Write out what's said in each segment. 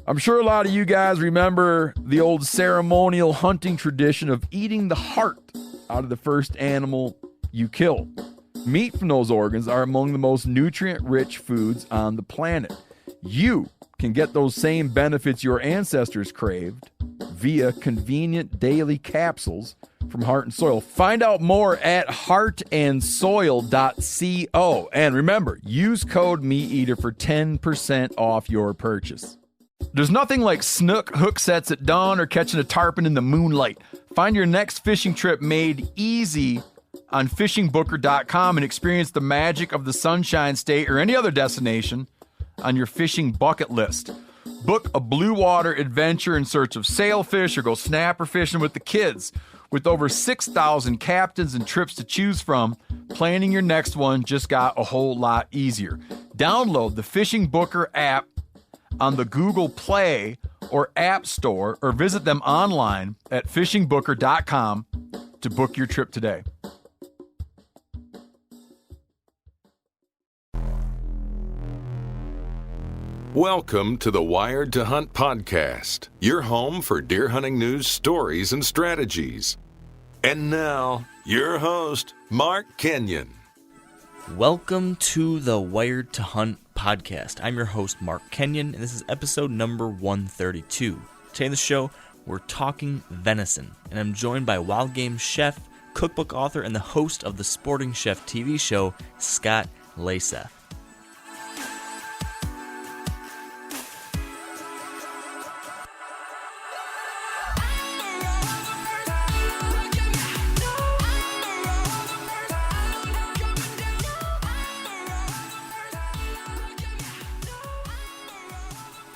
I'm sure a lot of you guys remember the old ceremonial hunting tradition of eating the heart out of the first animal you kill. Meat from those organs are among the most nutrient-rich foods on the planet. You can get those same benefits your ancestors craved via convenient daily capsules from Heart and Soil. Find out more at heartandsoil.co. And remember, use code MeatEater for 10% off your purchase. There's nothing like snook hook sets at dawn or catching a tarpon in the moonlight. Find your next fishing trip made easy on fishingbooker.com and experience the magic of the Sunshine State or any other destination on your fishing bucket list. Book a blue water adventure in search of sailfish or go snapper fishing with the kids. With over 6,000 captains and trips to choose from, planning your next one just got a whole lot easier. Download the Fishing Booker app on the Google Play or App Store or visit them online at fishingbooker.com to book your trip today. Welcome to the Wired to Hunt podcast, your home for deer hunting news, stories, and strategies. And now, your host, Mark Kenyon. Welcome to the Wired to Hunt podcast. I'm your host, Mark Kenyon, and this is episode number 132. Today on the show, we're talking venison, and I'm joined by wild game chef, cookbook author, and the host of the Sporting Chef TV show, Scott Leysath.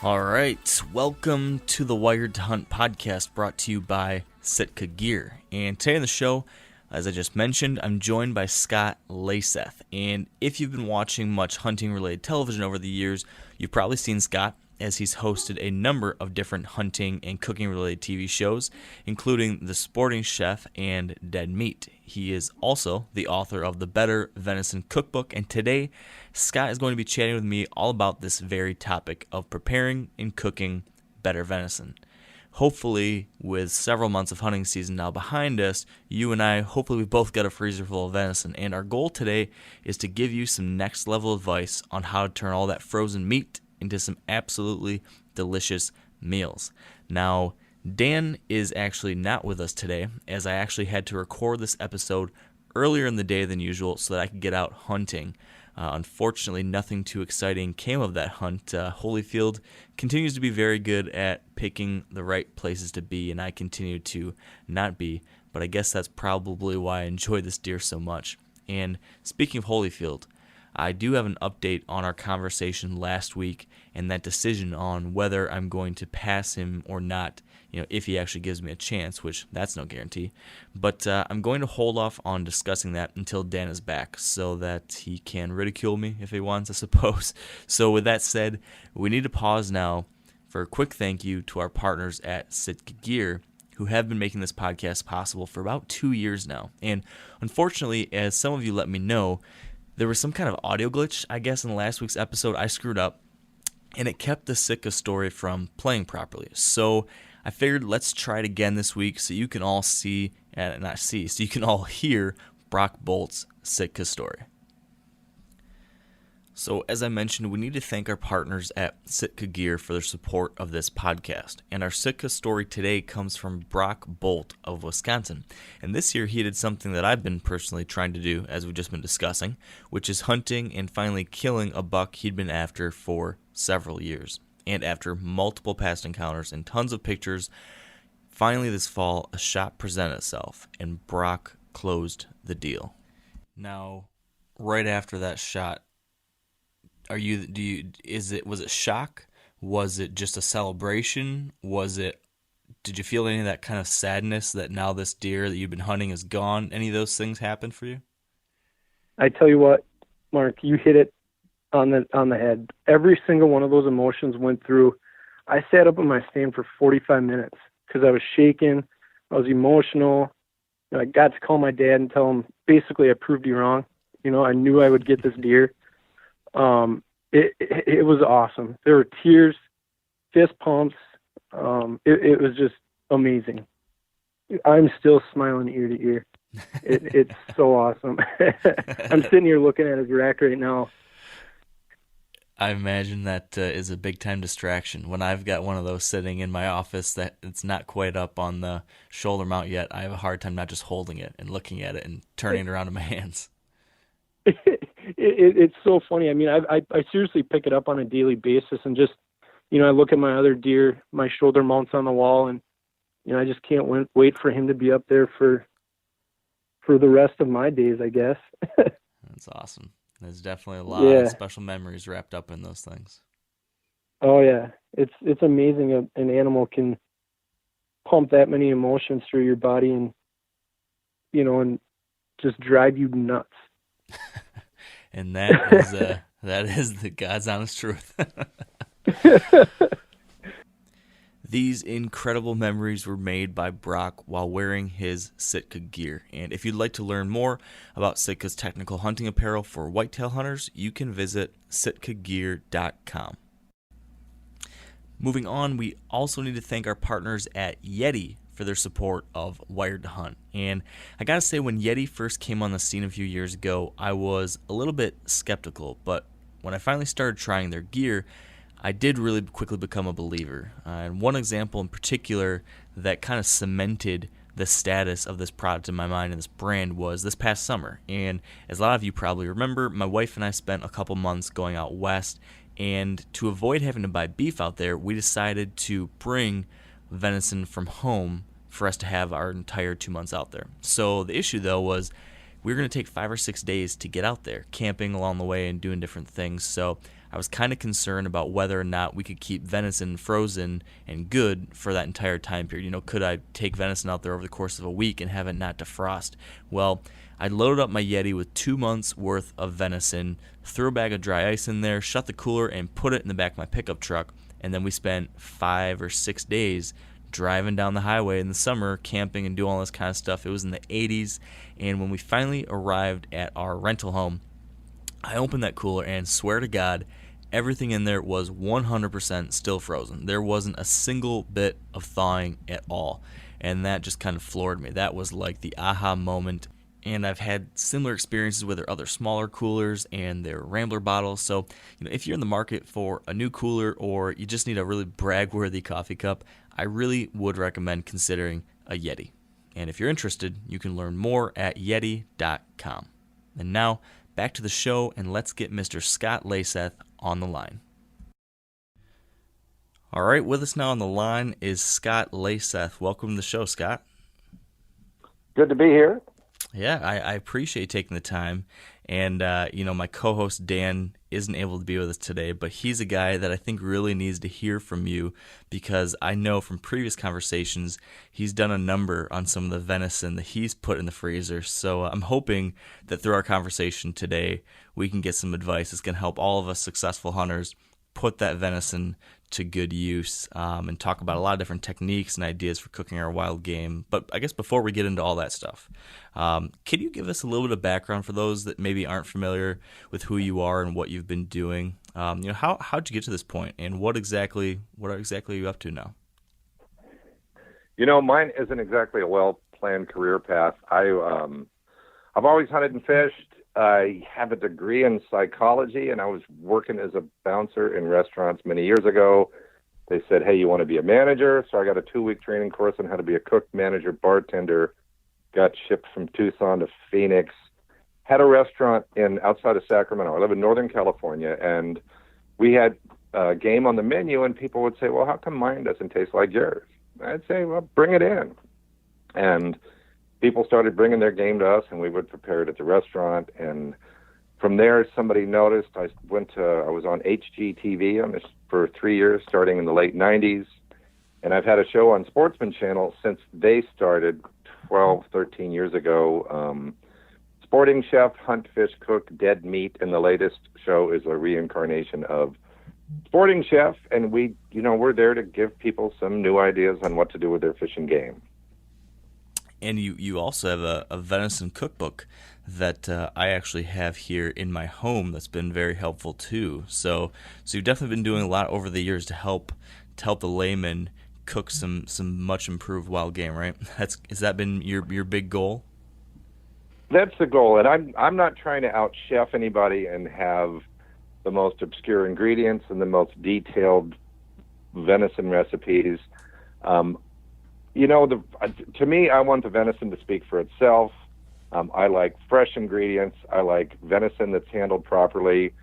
All right, welcome to the Wired to Hunt podcast brought to you by Sitka Gear. And today on the show, as I just mentioned, I'm joined by Scott Leysath. And if you've been watching much hunting-related television over the years, you've probably seen Scott as he's hosted a number of different hunting and cooking-related TV shows, including The Sporting Chef and Dead Meat. He is also the author of the Better Venison cookbook, and today Scott is going to be chatting with me all about this very topic of preparing and cooking better venison. Hopefully, with several months of hunting season now behind us, you and I, hopefully we both got a freezer full of venison, and our goal today is to give you some next level advice on how to turn all that frozen meat into some absolutely delicious meals. Now, Dan is actually not with us today, as I actually had to record this episode earlier in the day than usual so that I could get out hunting. Unfortunately, nothing too exciting came of that hunt. Holyfield continues to be very good at picking the right places to be, and I continue to not be, but I guess that's probably why I enjoy this deer so much. And speaking of Holyfield, I do have an update on our conversation last week and that decision on whether I'm going to pass him or not, if he actually gives me a chance, which that's no guarantee. But I'm going to hold off on discussing that until Dan is back so that he can ridicule me if he wants, I suppose. So with that said, we need to pause now for a quick thank you to our partners at Sitka Gear, who have been making this podcast possible for about 2 years now. And unfortunately, as some of you let me know, there was some kind of audio glitch, I guess, in last week's episode. I screwed up, and it kept the Sitka story from playing properly. So I figured let's try it again this week so you can all so you can all hear Brock Bolt's Sitka story. So as I mentioned, we need to thank our partners at Sitka Gear for their support of this podcast. And our Sitka story today comes from Brock Bolt of Wisconsin. And this year he did something that I've been personally trying to do, as we've just been discussing, which is hunting and finally killing a buck he'd been after for several years. And after multiple past encounters and tons of pictures, finally this fall a shot presented itself and Brock closed the deal. Now, right after that shot, was it shock? Was it just a celebration? Did you feel any of that kind of sadness that now this deer that you've been hunting is gone? Any of those things happened for you? I tell you what, Mark, you hit it on the head. Every single one of those emotions went through. I sat up in my stand for 45 minutes because I was shaking. I was emotional. I got to call my dad and tell him, basically, I proved you wrong. I knew I would get this deer. It was awesome. There were tears fist pumps. It was just amazing. I'm still smiling ear to ear. It's so awesome. I'm sitting here looking at his rack right now. I imagine that is a big time distraction. When I've got one of those sitting in my office that it's not quite up on the shoulder mount yet, I have a hard time not just holding it and looking at it and turning it around in my hands. It's so funny. I mean, I seriously pick it up on a daily basis, and just, I look at my other deer, my shoulder mounts on the wall, and I just can't wait for him to be up there for the rest of my days, I guess. That's awesome. There's definitely a lot of special memories wrapped up in those things. Oh yeah, it's amazing. An animal can pump that many emotions through your body, and and just drive you nuts. And that is the God's honest truth. These incredible memories were made by Brock while wearing his Sitka gear. And if you'd like to learn more about Sitka's technical hunting apparel for whitetail hunters, you can visit sitkagear.com. Moving on, we also need to thank our partners at Yeti for their support of Wired to Hunt. And I gotta say, when Yeti first came on the scene a few years ago, I was a little bit skeptical, but when I finally started trying their gear, I did really quickly become a believer. And one example in particular that kind of cemented the status of this product in my mind and this brand was this past summer. And as a lot of you probably remember, my wife and I spent a couple months going out west, and to avoid having to buy beef out there, we decided to bring venison from home for us to have our entire 2 months out there. So the issue, though, was we were going to take 5 or 6 days to get out there, camping along the way and doing different things. So I was kind of concerned about whether or not we could keep venison frozen and good for that entire time period. Could I take venison out there over the course of a week and have it not defrost? Well, I loaded up my Yeti with 2 months worth of venison, threw a bag of dry ice in there, shut the cooler, and put it in the back of my pickup truck. And then we spent 5 or 6 days driving down the highway in the summer, camping and doing all this kind of stuff. It was in the 80s, and when we finally arrived at our rental home, I opened that cooler and swear to God, everything in there was 100% still frozen. There wasn't a single bit of thawing at all, and that just kind of floored me. That was like the aha moment. And I've had similar experiences with their other smaller coolers and their Rambler bottles. So, if you're in the market for a new cooler or you just need a really brag-worthy coffee cup, I really would recommend considering a Yeti. And if you're interested, you can learn more at yeti.com. And now, back to the show, and let's get Mr. Scott Leysath on the line. All right, with us now on the line is Scott Leysath. Welcome to the show, Scott. Good to be here. Yeah, I appreciate taking the time. And, my co-host Dan isn't able to be with us today, but he's a guy that I think really needs to hear from you because I know from previous conversations he's done a number on some of the venison that he's put in the freezer. So I'm hoping that through our conversation today we can get some advice that's going to help all of us successful hunters put that venison to good use and talk about a lot of different techniques and ideas for cooking our wild game. But I guess before we get into all that stuff, can you give us a little bit of background for those that maybe aren't familiar with who you are and what you've been doing? How'd you get to this point, and what exactly are you up to now? Mine isn't exactly a well-planned career path. I've always hunted and fished. I have a degree in psychology, and I was working as a bouncer in restaurants many years ago. They said, hey, you want to be a manager? So I got a 2-week training course on how to be a cook, manager, bartender, got shipped from Tucson to Phoenix, had a restaurant outside of Sacramento. I live in Northern California, and we had game on the menu, and people would say, well, how come mine doesn't taste like yours? I'd say, well, bring it in. And people started bringing their game to us, and we would prepare it at the restaurant. And from there, somebody noticed. I was on HGTV for 3 years, starting in the late 90s. And I've had a show on Sportsman Channel since they started 12, 13 years ago. Sporting Chef, Hunt, Fish, Cook, Dead Meat. And the latest show is a reincarnation of Sporting Chef. And we're there to give people some new ideas on what to do with their fish and game. And you also have a venison cookbook that I actually have here in my home that's been very helpful too. So you've definitely been doing a lot over the years to help to help the layman cook some much improved wild game, right? Has that been your big goal? That's the goal, and I'm not trying to out-chef anybody and have the most obscure ingredients and the most detailed venison recipes. To me, I want the venison to speak for itself. I like fresh ingredients. I like venison that's handled properly.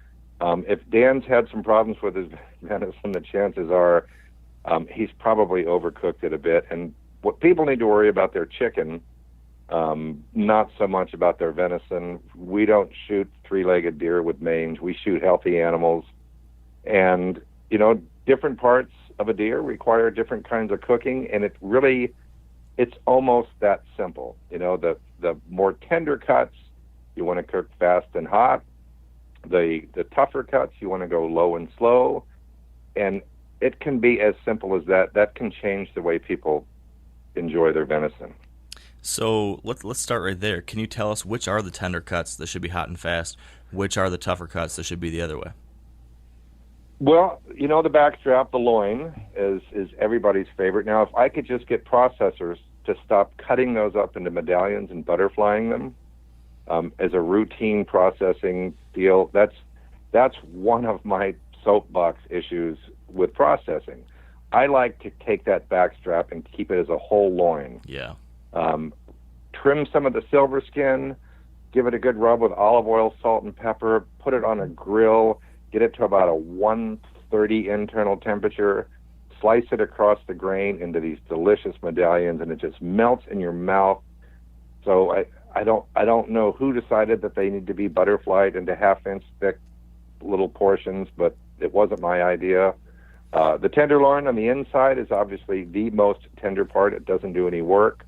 If Dan's had some problems with his venison, the chances are he's probably overcooked it a bit. And what people need to worry about their chicken, not so much about their venison. We don't shoot three-legged deer with mange. We shoot healthy animals. And, different parts of a deer require different kinds of cooking, and it's almost that simple. The more tender cuts, you want to cook fast and hot. The tougher cuts, you want to go low and slow. And it can be as simple as that. That can change the way people enjoy their venison. So let's start right there. Can you tell us which are the tender cuts that should be hot and fast? Which are the tougher cuts that should be the other way? Well, the backstrap, the loin, is everybody's favorite. Now, if I could just get processors to stop cutting those up into medallions and butterflying them as a routine processing deal, that's one of my soapbox issues with processing. I like to take that backstrap and keep it as a whole loin. Yeah. Trim some of the silver skin, give it a good rub with olive oil, salt, and pepper, put it on a grill, get it to about a 130 internal temperature, slice it across the grain into these delicious medallions, and it just melts in your mouth. So I don't know who decided that they need to be butterflied into half-inch thick little portions, but it wasn't my idea. The tenderloin on the inside is obviously the most tender part. It doesn't do any work.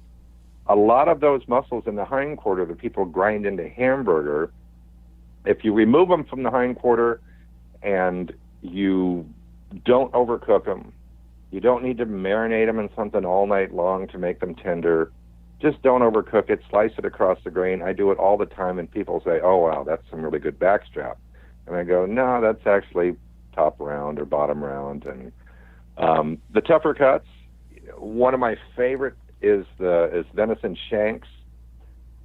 A lot of those muscles in the hindquarter that people grind into hamburger, if you remove them from the hindquarter and you don't overcook them, you don't need to marinate them in something all night long to make them tender. Just don't overcook it. Slice it across the grain. I do it all the time, and people say, "Oh, wow, that's some really good backstrap." And I go, "No, that's actually top round or bottom round." And the tougher cuts, one of my favorite is venison shanks,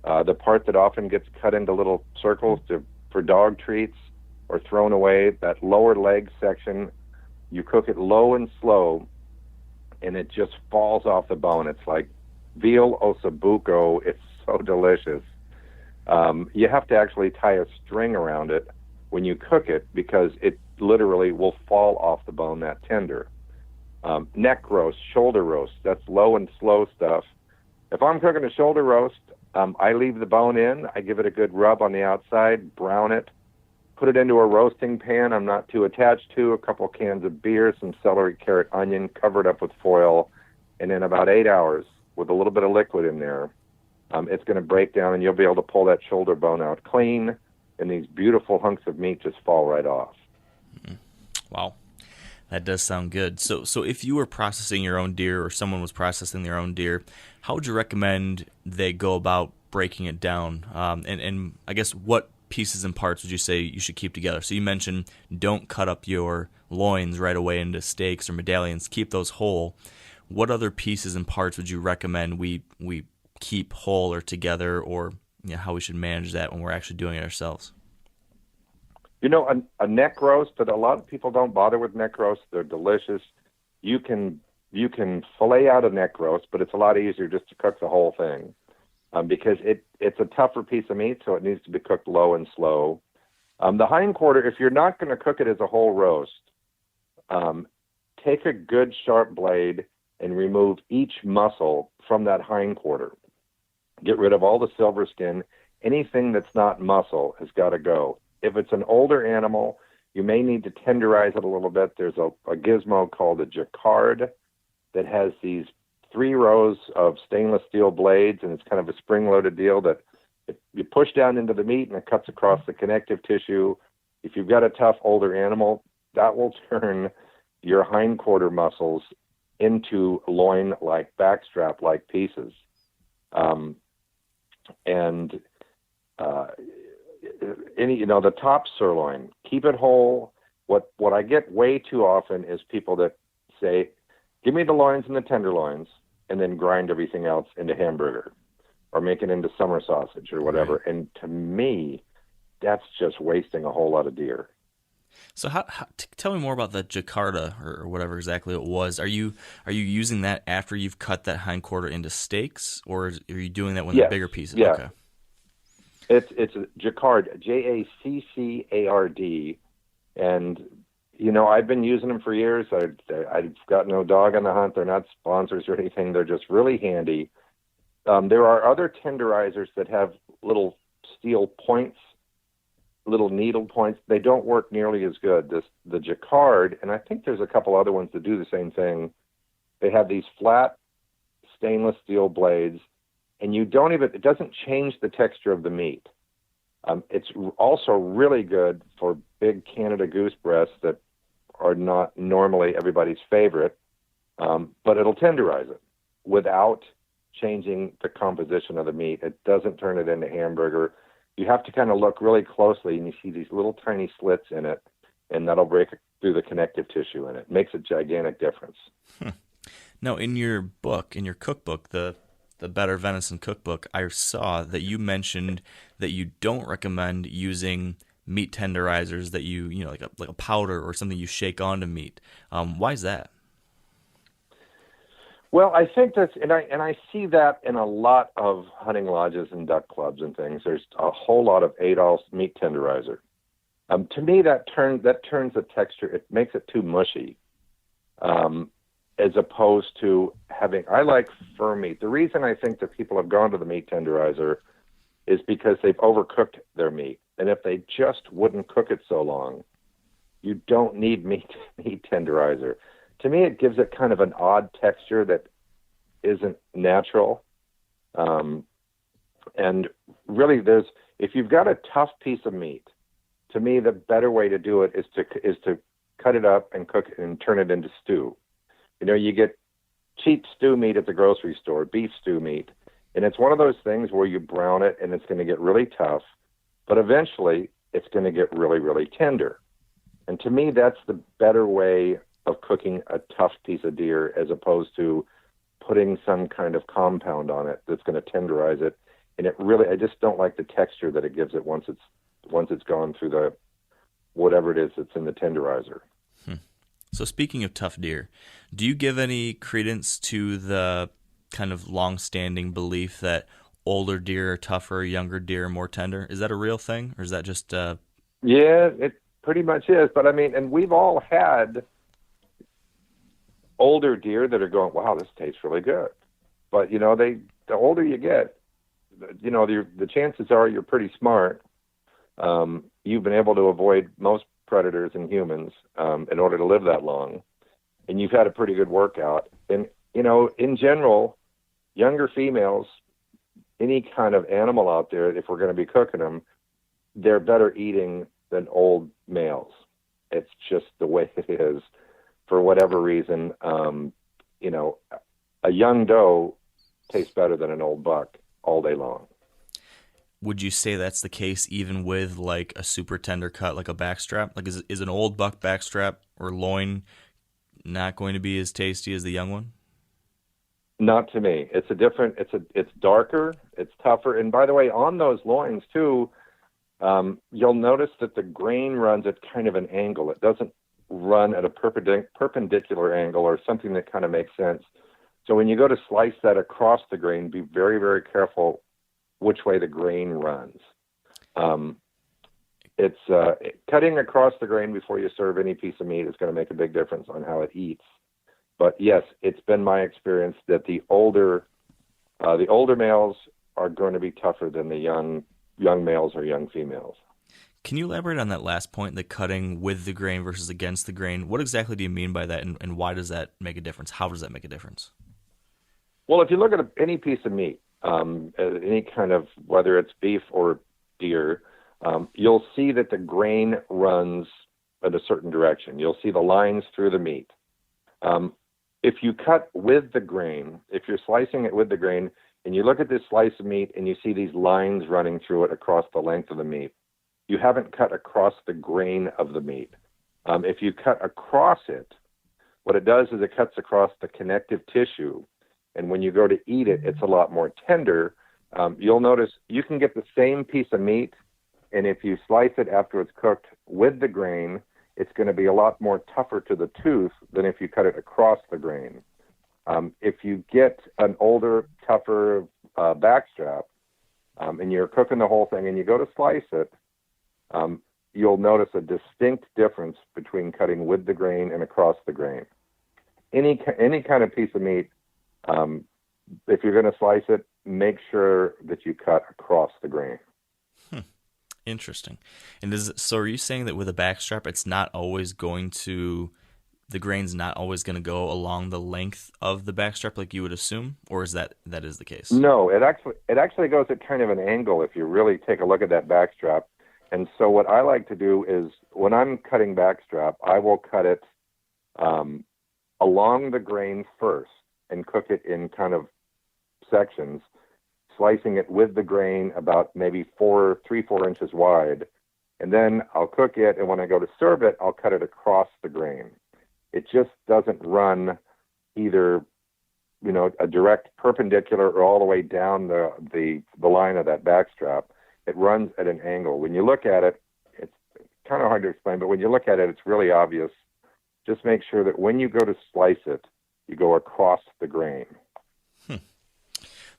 the part that often gets cut into little circles for dog treats or thrown away. That lower leg section, you cook it low and slow, and it just falls off the bone. It's like veal ossobuco. It's so delicious. You have to actually tie a string around it when you cook it because it literally will fall off the bone that tender. Neck roast, shoulder roast, that's low and slow stuff. If I'm cooking a shoulder roast, I leave the bone in. I give it a good rub on the outside, brown it, put it into a roasting pan I'm not too attached to, a couple cans of beer, some celery, carrot, onion, cover it up with foil, and in about 8 hours, with a little bit of liquid in there, it's going to break down, and you'll be able to pull that shoulder bone out clean, and these beautiful hunks of meat just fall right off. Wow. That does sound good. So if you were processing your own deer or someone was processing their own deer, how would you recommend they go about breaking it down? And I guess what pieces and parts would you say you should keep together? So you mentioned don't cut up your loins right away into steaks or medallions. Keep those whole. What other pieces and parts would you recommend we keep whole or together, or how we should manage that when we're actually doing it ourselves? A neck roast, that a lot of people don't bother with neck roasts. They're delicious. You can fillet out a neck roast, but it's a lot easier just to cook the whole thing because it's a tougher piece of meat, so it needs to be cooked low and slow. The hindquarter, if you're not going to cook it as a whole roast, take a good sharp blade and remove each muscle from that hindquarter. Get rid of all the silver skin. Anything that's not muscle has got to go. If it's an older animal, you may need to tenderize it a little bit. There's a gizmo called a jacquard that has these 3 rows of stainless steel blades, and it's kind of a spring-loaded deal that you push down into the meat and it cuts across the connective tissue. If you've got a tough older animal, that will turn your hindquarter muscles into loin-like, backstrap-like pieces. The top sirloin, keep it whole. What I get way too often is people that say, give me the loins and the tenderloins, and then grind everything else into hamburger or make it into summer sausage or whatever. Right. And to me, that's just wasting a whole lot of deer. So tell me more about the Jakarta or whatever exactly it was. Are you using that after you've cut that hindquarter into steaks, or are you doing that when they're bigger pieces? Yeah. Okay. It's a Jacquard, Jaccard, and I've been using them for years. I've got no dog on the hunt. They're not sponsors or anything. They're just really handy. There are other tenderizers that have little steel points, little needle points. They don't work nearly as good. The Jacquard, and I think there's a couple other ones that do the same thing. They have these flat stainless steel blades, and it doesn't change the texture of the meat. It's also really good for big Canada goose breasts that are not normally everybody's favorite, but it'll tenderize it without changing the composition of the meat. It doesn't turn it into hamburger. You have to kind of look really closely, and you see these little tiny slits in it, and that'll break through the connective tissue in it. It makes a gigantic difference. Now, in your book, in your cookbook, the Better Venison cookbook, I saw that you mentioned that you don't recommend using meat tenderizers that you like a powder or something you shake onto meat. Why is that? Well, I think that's, and I see that in a lot of hunting lodges and duck clubs and things. There's a whole lot of Adolph's meat tenderizer. To me, that turns the texture. It makes it too mushy, as opposed to having. I like firm meat. The reason I think that people have gone to the meat tenderizer is because they've overcooked their meat, and if they just wouldn't cook it so long, you don't need meat tenderizer. To me, it gives it kind of an odd texture that isn't natural. And really, if you've got a tough piece of meat, to me, the better way to do it is to cut it up and cook it and turn it into stew. You get cheap stew meat at the grocery store, beef stew meat, and it's one of those things where you brown it and it's going to get really tough, but eventually it's going to get really, really tender. And to me, that's the better way of cooking a tough piece of deer, as opposed to putting some kind of compound on it that's going to tenderize it. And I just don't like the texture that it gives it once it's gone through the whatever it is that's in the tenderizer. So speaking of tough deer, do you give any credence to the kind of long-standing belief that older deer are tougher, younger deer are more tender? Is that a real thing, or is that just? Yeah, it pretty much is. But I mean, and we've all had older deer that are going, wow, this tastes really good. But, the older you get, the chances are you're pretty smart. You've been able to avoid most predators and humans in order to live that long. And you've had a pretty good workout. And, in general, younger females, any kind of animal out there, if we're going to be cooking them, they're better eating than old males. It's just the way it is. For whatever reason, a young doe tastes better than an old buck all day long. Would you say that's the case even with like a super tender cut, like a backstrap? Like is an old buck backstrap or loin not going to be as tasty as the young one? Not to me. It's darker, it's tougher. And by the way, on those loins too, you'll notice that the grain runs at kind of an angle. It doesn't run at a perpendicular angle or something that kind of makes sense. So when you go to slice that across the grain, be very, very careful which way the grain runs. Cutting across the grain before you serve any piece of meat is going to make a big difference on how it eats. But yes, it's been my experience that the older males are going to be tougher than the young males or young females. Can you elaborate on that last point, the cutting with the grain versus against the grain? What exactly do you mean by that, and why does that make a difference? How does that make a difference? Well, if you look at any piece of meat, any kind of, whether it's beef or deer, you'll see that the grain runs in a certain direction. You'll see the lines through the meat. If you cut with the grain, if you're slicing it with the grain, and you look at this slice of meat and you see these lines running through it across the length of the meat, you haven't cut across the grain of the meat. If you cut across it, What it does is it cuts across the connective tissue. And when you go to eat it, it's a lot more tender. You'll notice you can get the same piece of meat, and if you slice it after it's cooked with the grain, it's going to be a lot more tougher to the tooth than if you cut it across the grain. If you get an older, tougher backstrap, and you're cooking the whole thing and you go to slice it, you'll notice a distinct difference between cutting with the grain and across the grain. Any kind of piece of meat, if you're going to slice it, make sure that you cut across the grain. Interesting. And so are you saying that with a backstrap, it's not always going to, the grain's not always going to go along the length of the backstrap like you would assume, or is that is the case? No, it actually goes at kind of an angle if you really take a look at that backstrap. And so what I like to do is when I'm cutting backstrap, I will cut it along the grain first and cook it in kind of sections, slicing it with the grain about maybe 4 inches wide. And then I'll cook it, and when I go to serve it, I'll cut it across the grain. It just doesn't run either, a direct perpendicular or all the way down the line of that backstrap. It runs at an angle. When you look at it, it's kind of hard to explain, but when you look at it, it's really obvious. Just make sure that when you go to slice it, you go across the grain.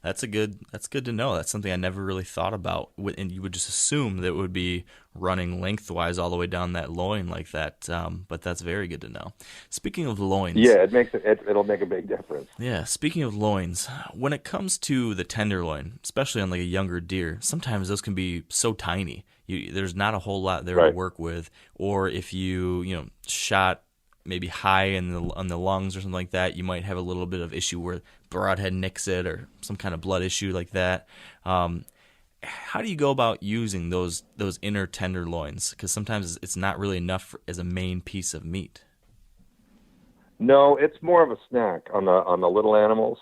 That's good to know. That's something I never really thought about. And you would just assume that it would be running lengthwise all the way down that loin like that. But that's very good to know. Speaking of loins, yeah, it'll make a big difference. Yeah, speaking of loins, when it comes to the tenderloin, especially on like a younger deer, sometimes those can be so tiny. There's not a whole lot there to work with. Or if you shot maybe high on the lungs or something like that, you might have a little bit of issue where broadhead nicks it or some kind of blood issue like that. How do you go about using those inner tenderloins? Because sometimes it's not really enough as a main piece of meat. No, it's more of a snack on the little animals.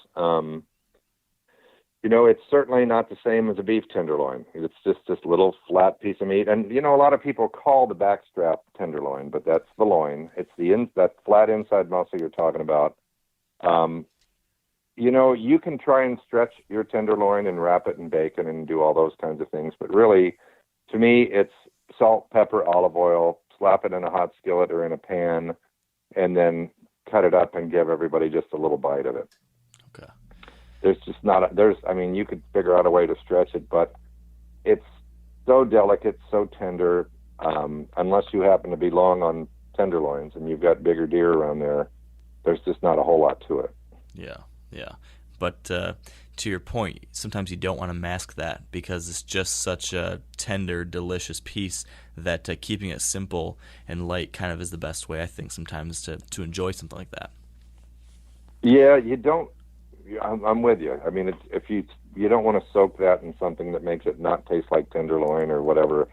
It's certainly not the same as a beef tenderloin. It's just this little flat piece of meat. And, a lot of people call the backstrap tenderloin, but that's the loin. It's that flat inside muscle you're talking about. You can try and stretch your tenderloin and wrap it in bacon and do all those kinds of things. But really, to me, it's salt, pepper, olive oil, slap it in a hot skillet or in a pan, and then cut it up and give everybody just a little bite of it. Okay. There's just you could figure out a way to stretch it, but it's so delicate, so tender, unless you happen to be long on tenderloins and you've got bigger deer around there, there's just not a whole lot to it. Yeah. But to your point, sometimes you don't want to mask that because it's just such a tender, delicious piece that keeping it simple and light kind of is the best way, I think, sometimes to enjoy something like that. Yeah, you don't. I'm with you. I mean, if you don't want to soak that in something that makes it not taste like tenderloin or whatever.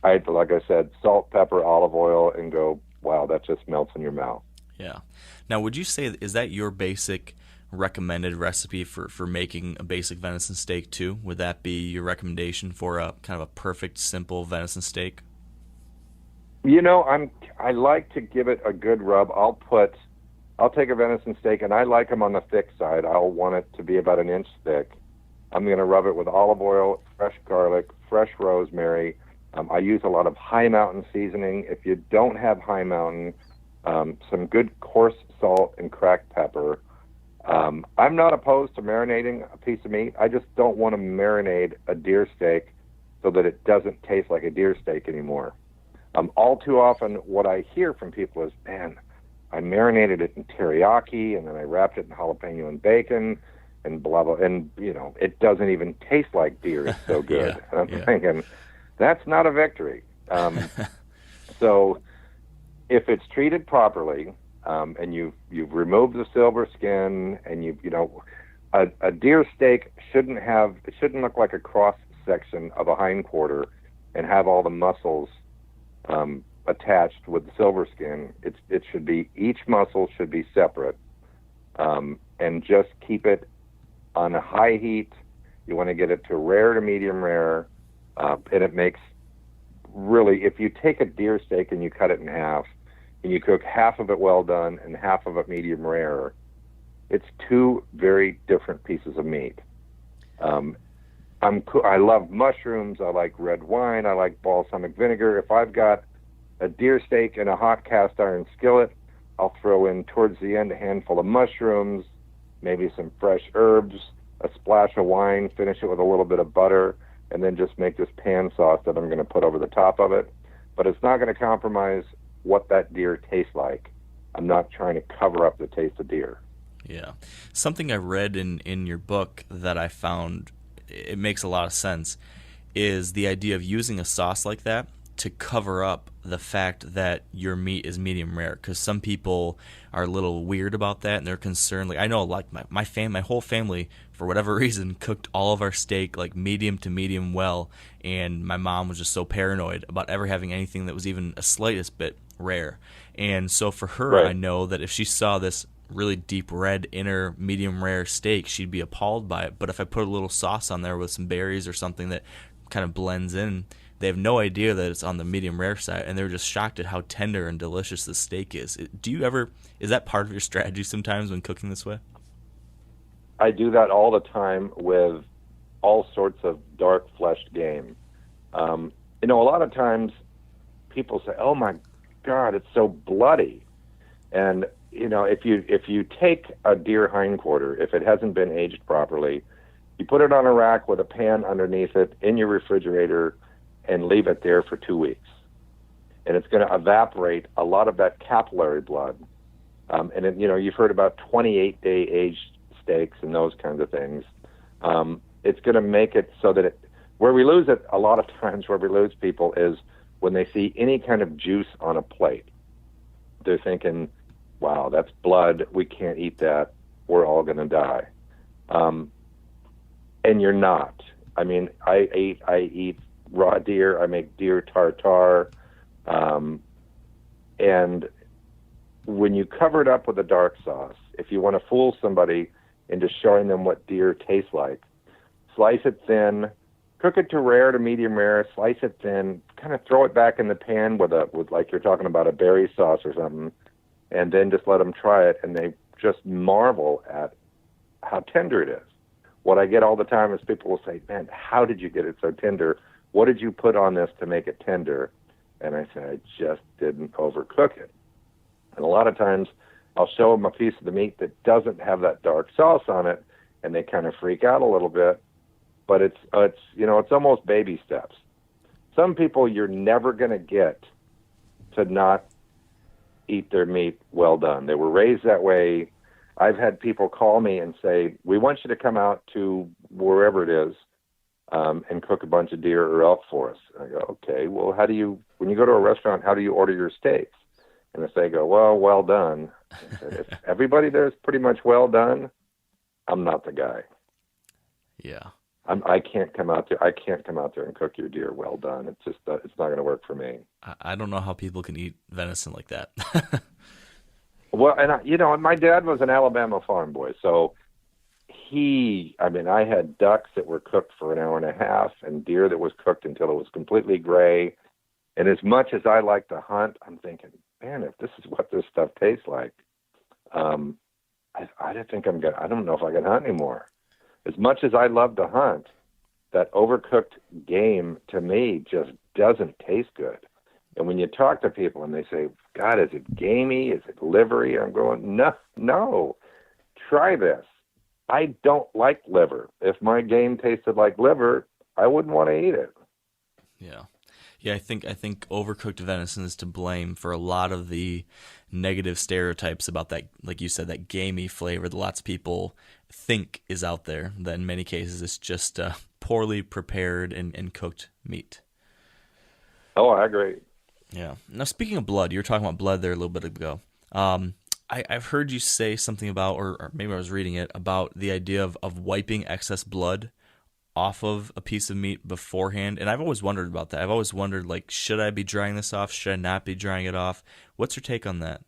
Like I said, salt, pepper, olive oil, and go, wow, that just melts in your mouth. Yeah. Now, would you say, is that your basic recommended recipe for making a basic venison steak too? Would that be your recommendation for a kind of a perfect, simple venison steak? I like to give it a good rub. I'll take a venison steak, and I like them on the thick side. I'll want it to be about an inch thick. I'm going to rub it with olive oil, fresh garlic, fresh rosemary. I use a lot of High Mountain seasoning. If you don't have High Mountain, some good coarse salt and cracked pepper. I'm not opposed to marinating a piece of meat. I just don't want to marinate a deer steak so that it doesn't taste like a deer steak anymore. All too often, what I hear from people is, man, I marinated it in teriyaki, and then I wrapped it in jalapeno and bacon, and blah, blah, and, it doesn't even taste like deer. It's so good. And I'm thinking, that's not a victory. So if it's treated properly, and you've removed the silver skin, and a deer steak shouldn't look like a cross section of a hindquarter and have all the muscles attached with the silver skin. It should be, each muscle should be separate, and just keep it on a high heat. You want to get it to rare to medium rare, and it makes really, if you take a deer steak and you cut it in half, and you cook half of it well done and half of it medium rare, it's two very different pieces of meat. I love mushrooms. I like red wine. I like balsamic vinegar. If I've got a deer steak in a hot cast iron skillet, I'll throw in towards the end a handful of mushrooms, maybe some fresh herbs, a splash of wine, finish it with a little bit of butter, and then just make this pan sauce that I'm going to put over the top of it. But it's not going to compromise what that deer tastes like. I'm not trying to cover up the taste of deer. Yeah. Something I read in your book that I found, it makes a lot of sense, is the idea of using a sauce like that to cover up the fact that your meat is medium rare, because some people are a little weird about that and they're concerned. Like, I know, like my whole family, for whatever reason, cooked all of our steak like medium to medium well, and my mom was just so paranoid about ever having anything that was even a slightest bit rare. And so for her, right. I know that if she saw this really deep red inner medium rare steak, she'd be appalled by it. But if I put a little sauce on there with some berries or something that kind of blends in, they have no idea that it's on the medium rare side, and they're just shocked at how tender and delicious the steak is. Is that part of your strategy sometimes when cooking this way? I do that all the time with all sorts of dark fleshed game. A lot of times people say, "Oh my God, it's so bloody," and if you take a deer hindquarter, if it hasn't been aged properly, you put it on a rack with a pan underneath it in your refrigerator and leave it there for 2 weeks. And it's going to evaporate a lot of that capillary blood. You've heard about 28-day aged steaks and those kinds of things. It's going to make it so that where we lose it, a lot of times where we lose people is when they see any kind of juice on a plate. They're thinking, wow, that's blood. We can't eat that. We're all going to die. And you're not. I mean, I eat raw deer. I make deer tartare. And when you cover it up with a dark sauce, if you want to fool somebody into showing them what deer tastes like, slice it thin, cook it to rare to medium rare, slice it thin, kind of throw it back in the pan with like you're talking about a berry sauce or something, and then just let them try it, and they just marvel at how tender it is. What I get all the time is people will say, "Man, how did you get it so tender? What did you put on this to make it tender?" And I say, "I just didn't overcook it." And a lot of times I'll show them a piece of the meat that doesn't have that dark sauce on it, and they kind of freak out a little bit. But it's almost baby steps. Some people you're never going to get to not eat their meat well done. They were raised that way. I've had people call me and say, "We want you to come out to wherever it is and cook a bunch of deer or elk for us." And I go, "Okay, well, when you go to a restaurant, how do you order your steaks?" And if they go, well done. I said, if everybody there is pretty much well done, I'm not the guy. Yeah. I can't come out there. I can't come out there and cook your deer well done. It's just it's not going to work for me. I don't know how people can eat venison like that. Well, and my dad was an Alabama farm boy, so I had ducks that were cooked for an hour and a half, and deer that was cooked until it was completely gray. And as much as I like to hunt, I'm thinking, man, if this is what this stuff tastes like, I don't know if I can hunt anymore. As much as I love to hunt, that overcooked game to me just doesn't taste good. And when you talk to people and they say, "God, is it gamey? Is it livery?" I'm going, no, try this. I don't like liver. If my game tasted like liver, I wouldn't want to eat it. Yeah. Yeah, I think overcooked venison is to blame for a lot of the negative stereotypes about that, like you said, that gamey flavor that lots of people think is out there, that in many cases it's just poorly prepared and cooked meat. Oh, I agree. Yeah. Now, speaking of blood, you were talking about blood there a little bit ago. I've heard you say something about, or maybe I was reading it, about the idea of wiping excess blood off of a piece of meat beforehand. And I've always wondered about that. I've always wondered, like, should I be drying this off? Should I not be drying it off? What's your take on that?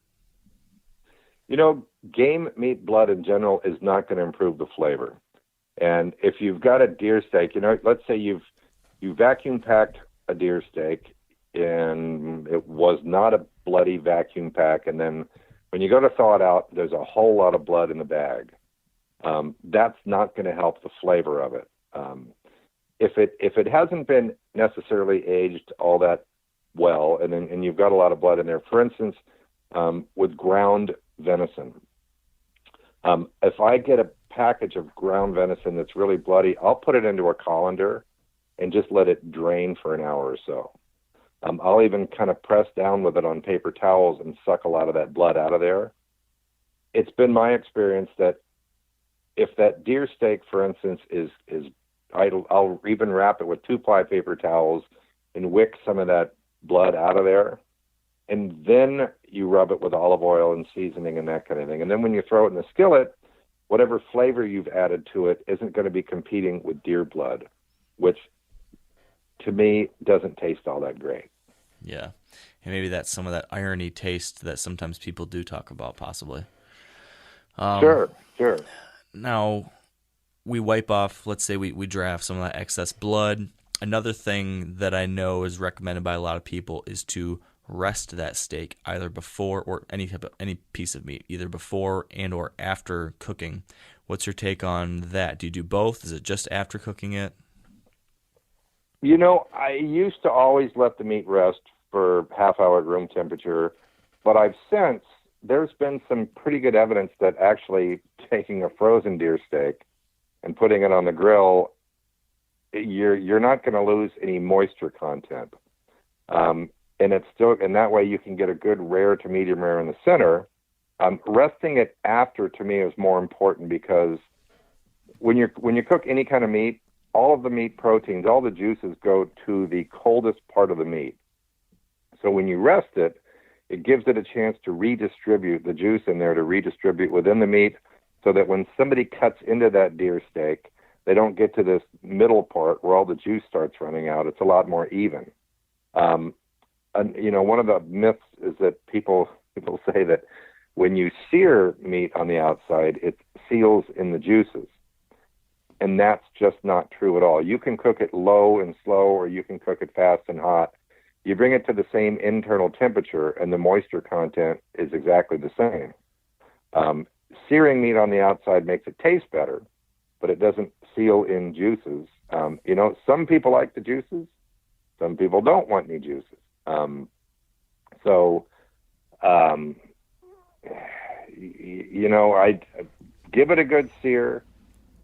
Game meat blood in general is not going to improve the flavor. And if you've got a deer steak, let's say you vacuum packed a deer steak and it was not a bloody vacuum pack. And then when you go to thaw it out, there's a whole lot of blood in the bag. That's not going to help the flavor of it. If it hasn't been necessarily aged all that well, and you've got a lot of blood in there, for instance, with ground venison, if I get a package of ground venison that's really bloody, I'll put it into a colander and just let it drain for an hour or so. I'll even kind of press down with it on paper towels and suck a lot of that blood out of there. It's been my experience that if that deer steak, for instance, I'll even wrap it with 2-ply paper towels and wick some of that blood out of there. And then you rub it with olive oil and seasoning and that kind of thing. And then when you throw it in the skillet, whatever flavor you've added to it isn't going to be competing with deer blood, which to me doesn't taste all that great. Yeah. And maybe that's some of that irony taste that sometimes people do talk about, possibly. Sure. Now, we wipe off, let's say we draft some of that excess blood. Another thing that I know is recommended by a lot of people is to rest that steak either before or any piece of meat, either before and or after cooking. What's your take on that? Do you do both? Is it just after cooking it? You know, I used to always let the meat rest for half hour at room temperature, but I've sensed there's been some pretty good evidence that actually taking a frozen deer steak and putting it on the grill, you're not going to lose any moisture content. And it's still, and that way you can get a good rare to medium rare in the center. Resting it after, to me, is more important because when you cook any kind of meat, all of the meat proteins, all the juices go to the coldest part of the meat. So when you rest it, it gives it a chance to redistribute the juice in there, to redistribute within the meat, so that when somebody cuts into that deer steak, they don't get to this middle part where all the juice starts running out. It's a lot more even. And, you know, one of the myths is that people say that when you sear meat on the outside, it seals in the juices. And that's just not true at all. You can cook it low and slow, or you can cook it fast and hot. You bring it to the same internal temperature, and the moisture content is exactly the same. Searing meat on the outside makes it taste better, but it doesn't seal in juices. You know, some people like the juices. Some people don't want any juices. You know, I give it a good sear.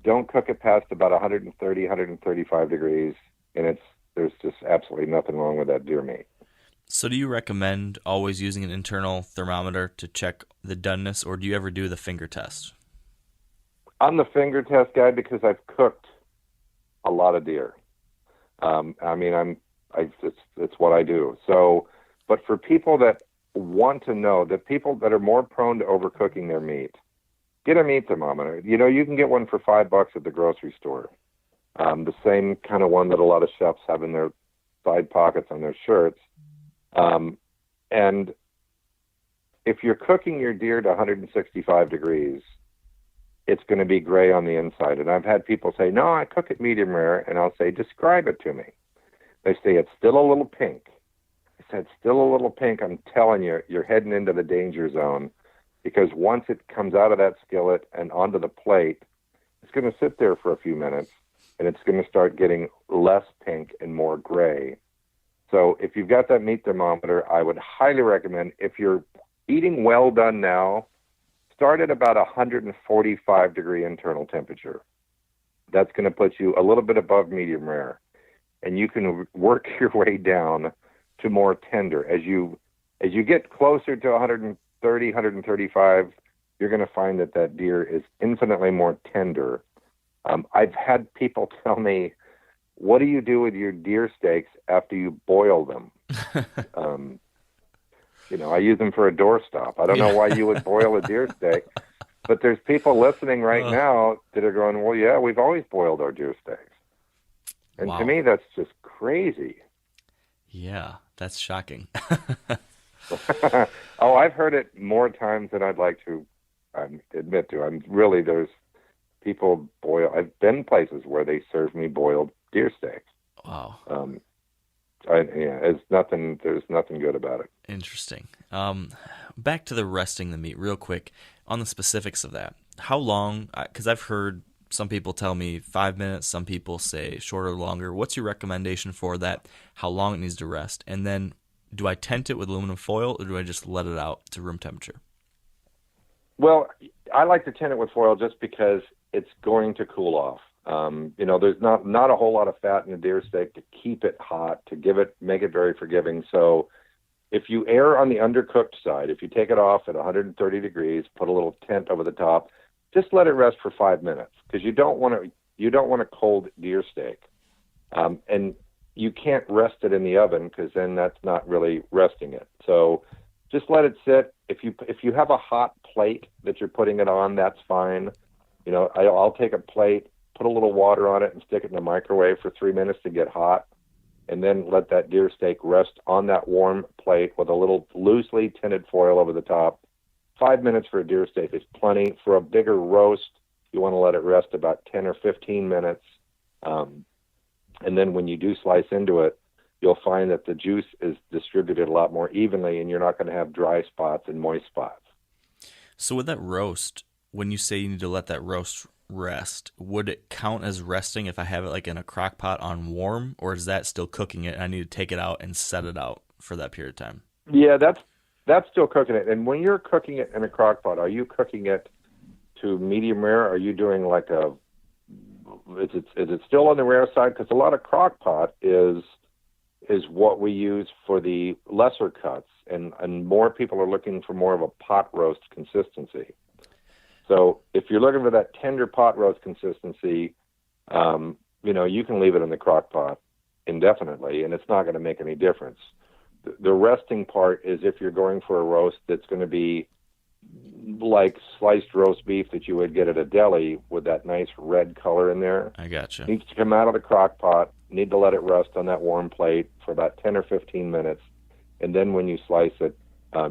Don't cook it past about 130, 135 degrees, and there's just absolutely nothing wrong with that deer meat. So do you recommend always using an internal thermometer to check the doneness, or do you ever do the finger test? I'm the finger test guy because I've cooked a lot of deer. It's what I do. So, but for people that want to know, that people that are more prone to overcooking their meat, get a meat thermometer. You know, you can get one for $5 at the grocery store. The same kind of one that a lot of chefs have in their side pockets on their shirts. And if you're cooking your deer to 165 degrees, it's going to be gray on the inside. And I've had people say, no, I cook it medium rare. And I'll say, describe it to me. They say, it's still a little pink. I said, still a little pink. I'm telling you, you're heading into the danger zone, because once it comes out of that skillet and onto the plate, it's going to sit there for a few minutes, and it's going to start getting less pink and more gray. So if you've got that meat thermometer, I would highly recommend, if you're eating well done now, start at about 145 degree internal temperature. That's going to put you a little bit above medium rare, and you can work your way down to more tender. As you get closer to 130, 135, you're going to find that deer is infinitely more tender. I've had people tell me, what do you do with your deer steaks after you boil them? You know, I use them for a doorstop. I don't know why you would boil a deer steak, but there's people listening right now that are going, well, yeah, we've always boiled our deer steaks. And Wow. To me, that's just crazy. Yeah, that's shocking. Oh, I've heard it more times than I'd like to admit to. There's people boil. I've been places where they serve me boiled deer steaks. Wow. it's nothing. There's nothing good about it. Interesting. Back to the resting the meat real quick on the specifics of that. How long? Because I've heard some people tell me 5 minutes. Some people say shorter or longer. What's your recommendation for that? How long it needs to rest? And then do I tent it with aluminum foil or do I just let it out to room temperature? Well, I like to tent it with foil just because it's going to cool off. There's not a whole lot of fat in a deer steak to keep it hot, make it very forgiving. So if you err on the undercooked side, if you take it off at 130 degrees, put a little tent over the top, just let it rest for 5 minutes because you don't want a cold deer steak, and you can't rest it in the oven because then that's not really resting it. So just let it sit. If you have a hot plate that you're putting it on, that's fine. I'll take a plate, put a little water on it, and stick it in the microwave for 3 minutes to get hot, and then let that deer steak rest on that warm plate with a little loosely tinted foil over the top. 5 minutes for a deer steak is plenty. For a bigger roast, you want to let it rest about 10 or 15 minutes. And then when you do slice into it, you'll find that the juice is distributed a lot more evenly, and you're not going to have dry spots and moist spots. So with that roast, when you say you need to let that roast rest, would it count as resting if I have it like in a crock pot on warm, or is that still cooking it and I need to take it out and set it out for that period of time? Yeah, that's still cooking it. And when you're cooking it in a crock pot, are you cooking it to medium rare? Are you doing like is it still on the rare side? Because a lot of crock pot is what we use for the lesser cuts, and more people are looking for more of a pot roast consistency. So if you're looking for that tender pot roast consistency, you can leave it in the crock pot indefinitely, and it's not going to make any difference. The resting part is if you're going for a roast that's going to be like sliced roast beef that you would get at a deli with that nice red color in there. I gotcha. Needs to come out of the crock pot, need to let it rest on that warm plate for about 10 or 15 minutes, and then when you slice it,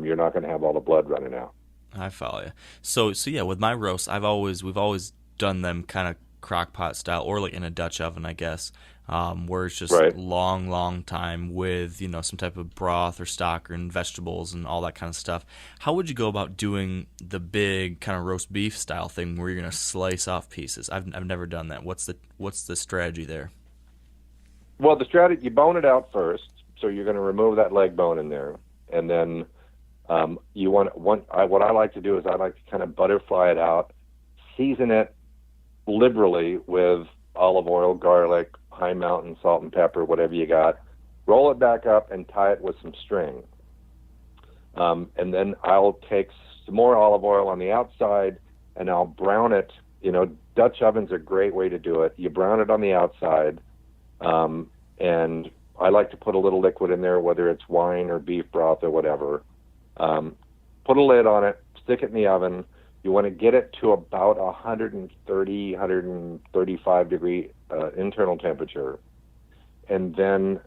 you're not going to have all the blood running out. I follow you. So yeah, with my roast, we've always done them kind of crock pot style or like in a Dutch oven, I guess, where it's just right. long time with, some type of broth or stock and vegetables and all that kind of stuff. How would you go about doing the big kind of roast beef style thing where you're going to slice off pieces? I've never done that. What's the strategy there? Well, the strategy, you bone it out first, so you're going to remove that leg bone in there, and then what I like to do is I like to kind of butterfly it out, season it liberally with olive oil, garlic, High Mountain, salt and pepper, whatever you got. Roll it back up and tie it with some string. And then I'll take some more olive oil on the outside and I'll brown it. Dutch oven's a great way to do it. You brown it on the outside, and I like to put a little liquid in there, whether it's wine or beef broth or whatever. Put a lid on it, stick it in the oven. You want to get it to about 130, 135 degree internal temperature. And then,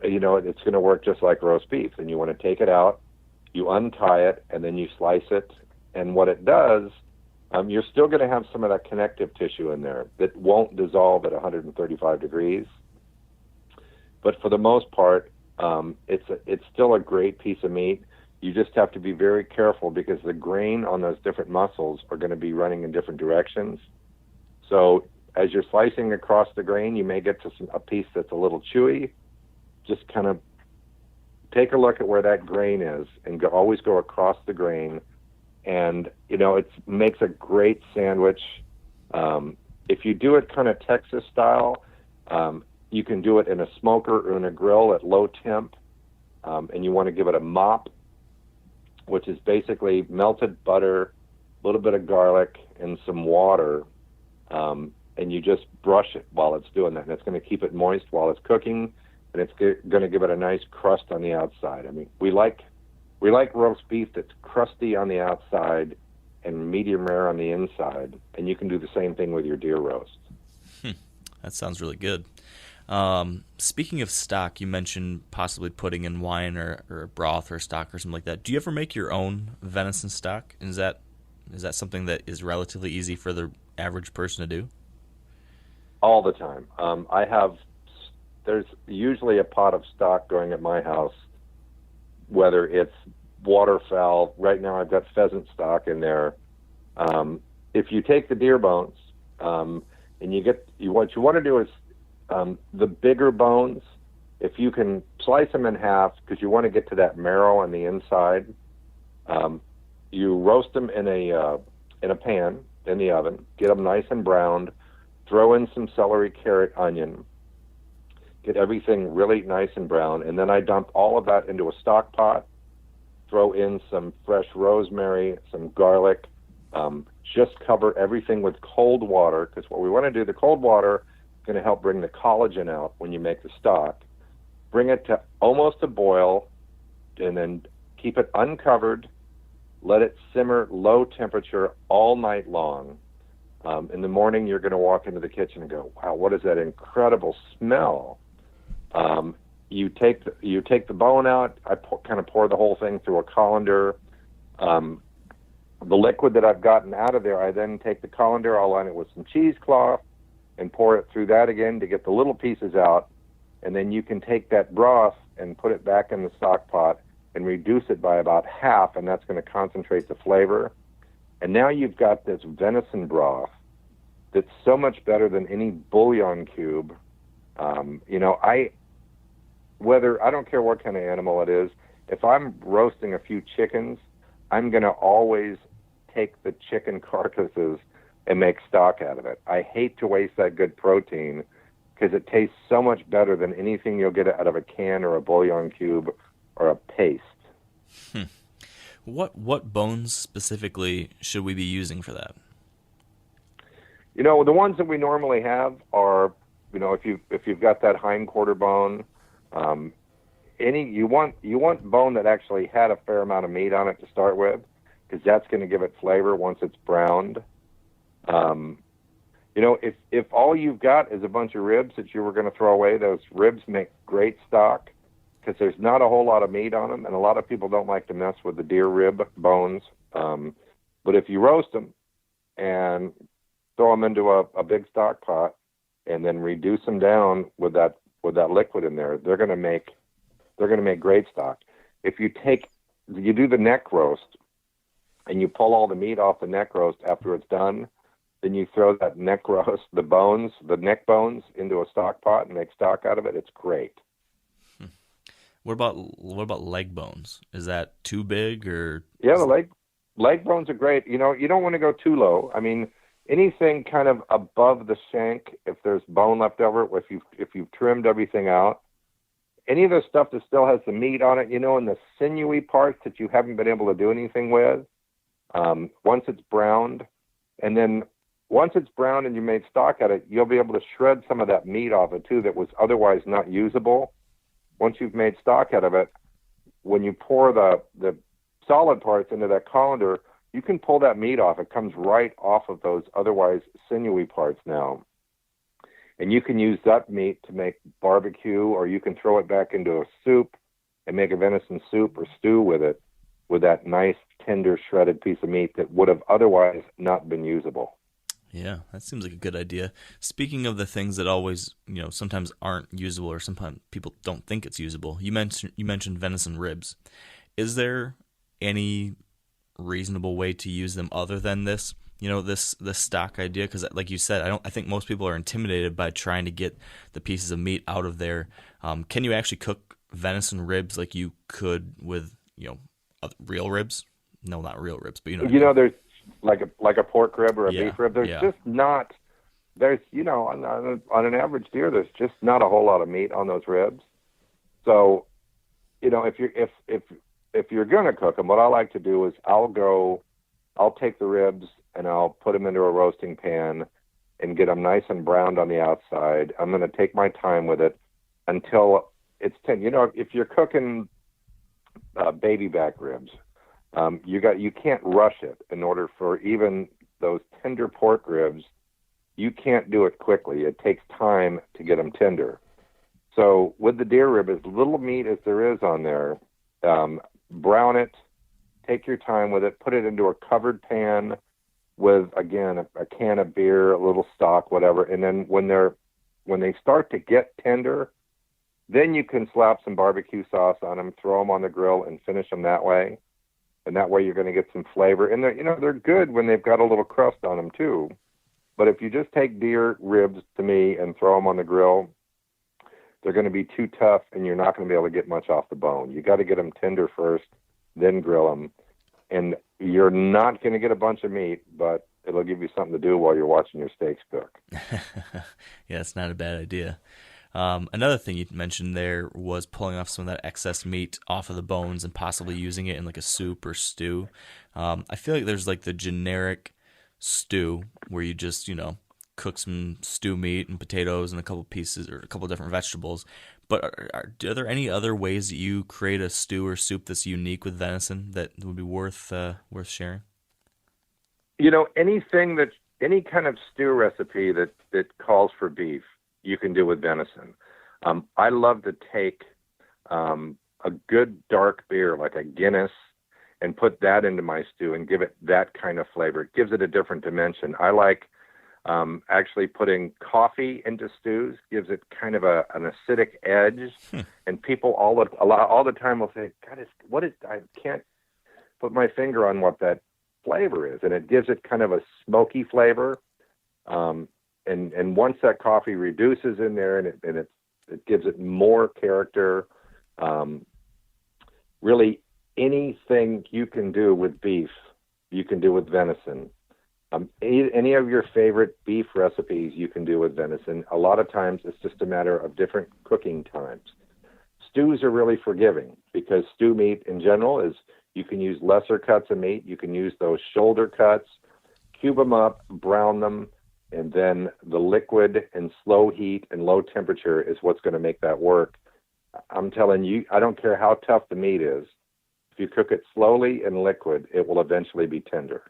it's going to work just like roast beef. And you want to take it out, you untie it, and then you slice it. And what it does, you're still going to have some of that connective tissue in there that won't dissolve at 135 degrees. But for the most part, it's still a great piece of meat. You just have to be very careful because the grain on those different muscles are going to be running in different directions. So as you're slicing across the grain, you may get to a piece that's a little chewy. Just kind of take a look at where that grain is and always go across the grain. And, it makes a great sandwich. If you do it kind of Texas style, you can do it in a smoker or in a grill at low temp. And you want to give it a mop, which is basically melted butter, a little bit of garlic, and some water, and you just brush it while it's doing that. And it's going to keep it moist while it's cooking, and it's going to give it a nice crust on the outside. I mean, we like roast beef that's crusty on the outside and medium rare on the inside, and you can do the same thing with your deer roast. That sounds really good. Speaking of stock, you mentioned possibly putting in wine or a broth or stock or something like that. Do you ever make your own venison stock? Is that something that is relatively easy for the average person to do? All the time. I have there's usually a pot of stock going at my house, whether it's waterfowl. Right now I've got pheasant stock in there. If you take the deer bones, and what you want to do is the bigger bones, if you can slice them in half, because you want to get to that marrow on the inside, you roast them in a pan in the oven, get them nice and browned, throw in some celery, carrot, onion, get everything really nice and brown, and then I dump all of that into a stock pot, throw in some fresh rosemary, some garlic, just cover everything with cold water, because what we want to do, the cold water is going to help bring the collagen out when you make the stock. Bring it to almost a boil, and then keep it uncovered. Let it simmer low temperature all night long. In the morning, you're going to walk into the kitchen and go, wow, what is that incredible smell? You take the bone out. I kind of pour the whole thing through a colander. The liquid that I've gotten out of there, I then take the colander, I'll line it with some cheesecloth, and pour it through that again to get the little pieces out. And then you can take that broth and put it back in the stock pot and reduce it by about half, and that's going to concentrate the flavor. And now you've got this venison broth that's so much better than any bouillon cube. I don't care what kind of animal it is, if I'm roasting a few chickens, I'm going to always take the chicken carcasses and make stock out of it. I hate to waste that good protein because it tastes so much better than anything you'll get out of a can or a bouillon cube or a paste. What bones specifically should we be using for that? The ones that we normally have are, if you've got that hindquarter bone, you want bone that actually had a fair amount of meat on it to start with, because that's going to give it flavor once it's browned. If all you've got is a bunch of ribs that you were going to throw away, those ribs make great stock because there's not a whole lot of meat on them, and a lot of people don't like to mess with the deer rib bones. But if you roast them and throw them into a big stock pot and then reduce them down with that liquid in there, they're going to make great stock. If you do the neck roast and you pull all the meat off the neck roast after it's done, then you throw that neck roast, the neck bones, into a stock pot and make stock out of it. It's great. What about leg bones? Is that too big or? Yeah, the leg bones are great. You don't want to go too low. I mean, anything kind of above the shank, if there's bone left over, if you've trimmed everything out, any of the stuff that still has the meat on it, and the sinewy parts that you haven't been able to do anything with, once it's browned, and then once it's browned and you made stock out of it, you'll be able to shred some of that meat off it too that was otherwise not usable. Once you've made stock out of it, when you pour the solid parts into that colander, you can pull that meat off. It comes right off of those otherwise sinewy parts now. And you can use that meat to make barbecue, or you can throw it back into a soup and make a venison soup or stew with it, with that nice, tender, shredded piece of meat that would have otherwise not been usable. Yeah, that seems like a good idea. Speaking of the things that always, sometimes aren't usable, or sometimes people don't think it's usable, you mentioned venison ribs. Is there any reasonable way to use them other than this stock idea? Because like you said, I think most people are intimidated by trying to get the pieces of meat out of there. Can you actually cook venison ribs like you could with real ribs? No, not real ribs, but there's like a pork rib or a beef rib. There's just not. There's on an average deer, there's just not a whole lot of meat on those ribs. So, if you're gonna cook them, what I like to do is I'll take the ribs and I'll put them into a roasting pan and get them nice and browned on the outside. I'm going to take my time with it until it's tender. If you're cooking baby back ribs, you can't rush it. In order for even those tender pork ribs, you can't do it quickly. It takes time to get them tender. So with the deer rib, as little meat as there is on there, brown it, take your time with it, put it into a covered pan with, again, a can of beer, a little stock, whatever. And then when they start to get tender, Then you can slap some barbecue sauce on them, throw them on the grill, and finish them that way. And that way you're going to get some flavor. And they're good when they've got a little crust on them too. But if you just take deer ribs to me and throw them on the grill, they're going to be too tough, and you're not going to be able to get much off the bone. You got to get them tender first, then grill them. And you're not going to get a bunch of meat, but it'll give you something to do while you're watching your steaks cook. Yeah, it's not a bad idea. Another thing you mentioned there was pulling off some of that excess meat off of the bones and possibly using it in like a soup or stew. I feel like there's like the generic stew where you just, cook some stew meat and potatoes and a couple pieces or a couple different vegetables. But are there any other ways that you create a stew or soup that's unique with venison that would be worth sharing? Any kind of stew recipe that calls for beef, you can do with venison. I love to take a good dark beer like a Guinness and put that into my stew and give it that kind of flavor. It gives it a different dimension. I like actually putting coffee into stews, gives it kind of an acidic edge. And people all the time will say, God, I can't put my finger on what that flavor is. And it gives it kind of a smoky flavor. And once that coffee reduces in there and it gives it more character, really anything you can do with beef, you can do with venison. Any of your favorite beef recipes you can do with venison. A lot of times it's just a matter of different cooking times. Stews are really forgiving because stew meat in general is, you can use lesser cuts of meat. You can use those shoulder cuts, cube them up, brown them, and then the liquid and slow heat and low temperature is what's going to make that work. I'm telling you, I don't care how tough the meat is. If you cook it slowly and liquid, it will eventually be tender.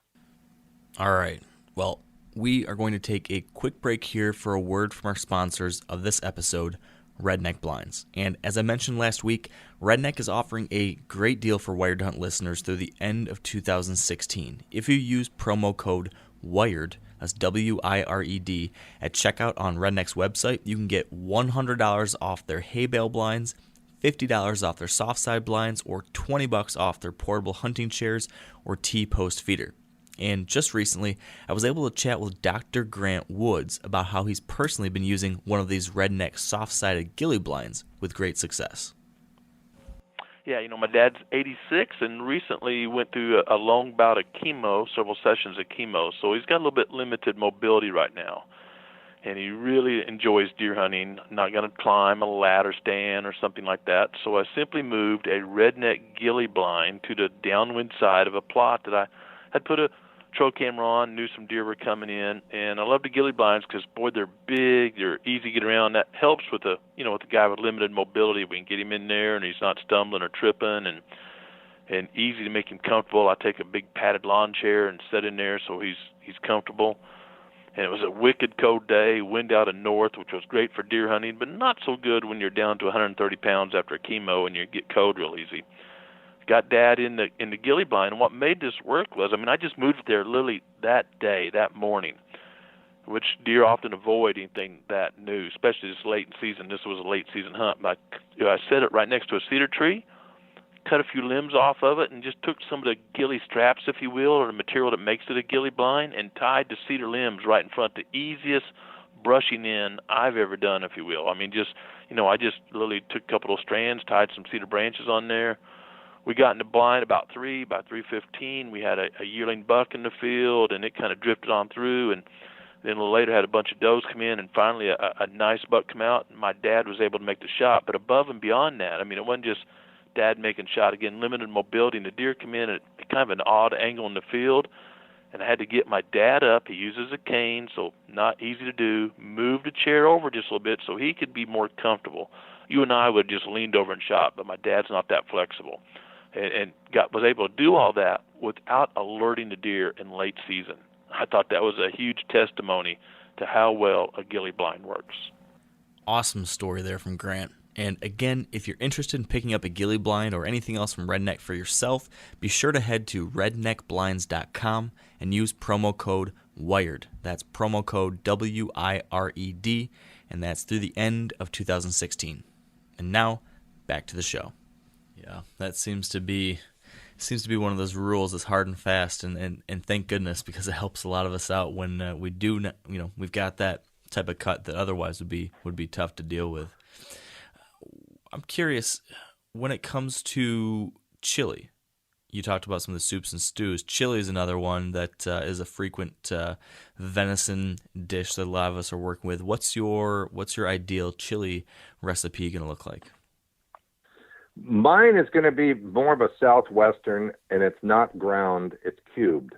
All right. Well, we are going to take a quick break here for a word from our sponsors of this episode, Redneck Blinds. And as I mentioned last week, Redneck is offering a great deal for Wired to Hunt listeners through the end of 2016. If you use promo code WIRED, that's WIRED, at checkout on Redneck's website, you can get $100 off their hay bale blinds, $50 off their soft side blinds, or $20 off their portable hunting chairs or T-post feeder. And just recently, I was able to chat with Dr. Grant Woods about how he's personally been using one of these Redneck soft-sided ghillie blinds with great success. Yeah, my dad's 86 and recently went through a long bout of chemo, several sessions of chemo, so he's got a little bit limited mobility right now. And he really enjoys deer hunting, not going to climb a ladder stand or something like that. So I simply moved a Redneck ghillie blind to the downwind side of a plot that I had put a trail camera on, knew some deer were coming in, and I love the ghillie blinds because, boy, they're big, they're easy to get around. That helps with the guy with limited mobility. We can get him in there, and he's not stumbling or tripping, and easy to make him comfortable. I take a big padded lawn chair and sit in there so he's comfortable. And it was a wicked cold day, wind out of north, which was great for deer hunting, but not so good when you're down to 130 pounds after a chemo and you get cold real easy. Got Dad in the ghillie blind, and what made this work was, I just moved there literally that day, that morning, which deer often avoid anything that new, especially this late in season. This was a late season hunt. But I set it right next to a cedar tree, cut a few limbs off of it, and just took some of the ghillie straps, if you will, or the material that makes it a ghillie blind, and tied the cedar limbs right in front. The easiest brushing in I've ever done, if you will. I just literally took a couple of strands, tied some cedar branches on there. We got in the blind about 3:15. We had a yearling buck in the field, and it kind of drifted on through. And then a little later, had a bunch of does come in, and finally a nice buck come out. And my dad was able to make the shot. But above and beyond that, it wasn't just Dad making shot. Again, limited mobility, and the deer come in at kind of an odd angle in the field. And I had to get my dad up. He uses a cane, so not easy to do. Moved the chair over just a little bit so he could be more comfortable. You and I would have just leaned over and shot, but my dad's not that flexible. And was able to do all that without alerting the deer in late season. I thought that was a huge testimony to how well a ghillie blind works. Awesome story there from Grant. And again, if you're interested in picking up a ghillie blind or anything else from Redneck for yourself, be sure to head to redneckblinds.com and use promo code WIRED. That's promo code WIRED, and that's through the end of 2016. And now, back to the show. Yeah, that seems to be one of those rules that's hard and fast, and thank goodness, because it helps a lot of us out when we do, we've got that type of cut that otherwise would be tough to deal with. I'm curious, when it comes to chili, you talked about some of the soups and stews. Chili is another one that is a frequent venison dish that a lot of us are working with. What's your ideal chili recipe going to look like? Mine is going to be more of a southwestern, and it's not ground; it's cubed.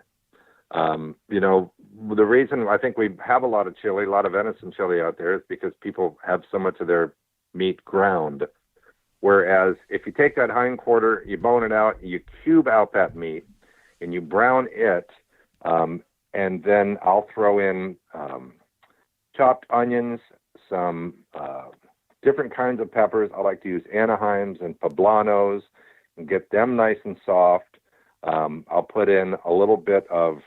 The reason I think we have a lot of venison chili out there is because people have so much of their meat ground. Whereas if you take that hind quarter, you bone it out, you cube out that meat, and you brown it, and then I'll throw in chopped onions, some different kinds of peppers. I like to use Anaheims and Poblanos and get them nice and soft. I'll put in a little bit of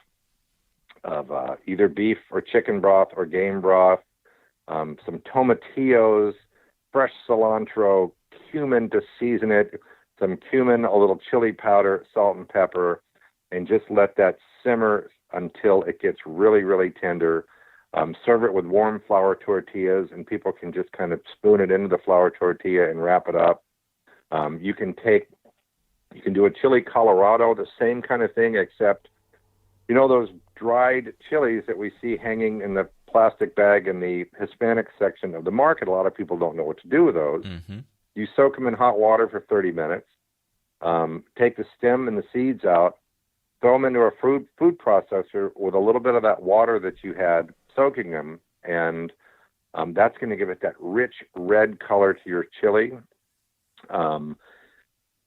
either beef or chicken broth or game broth, some tomatillos, fresh cilantro, cumin to season it, some cumin, a little chili powder, salt and pepper, and just let that simmer until it gets really, really tender. Serve it with warm flour tortillas, and people can just kind of spoon it into the flour tortilla and wrap it up. You can do a chili Colorado, the same kind of thing, except, those dried chilies that we see hanging in the plastic bag in the Hispanic section of the market. A lot of people don't know what to do with those. Mm-hmm. You soak them in hot water for 30 minutes, take the stem and the seeds out, throw them into a food processor with a little bit of that water that you had soaking them, and that's going to give it that rich red color to your chili.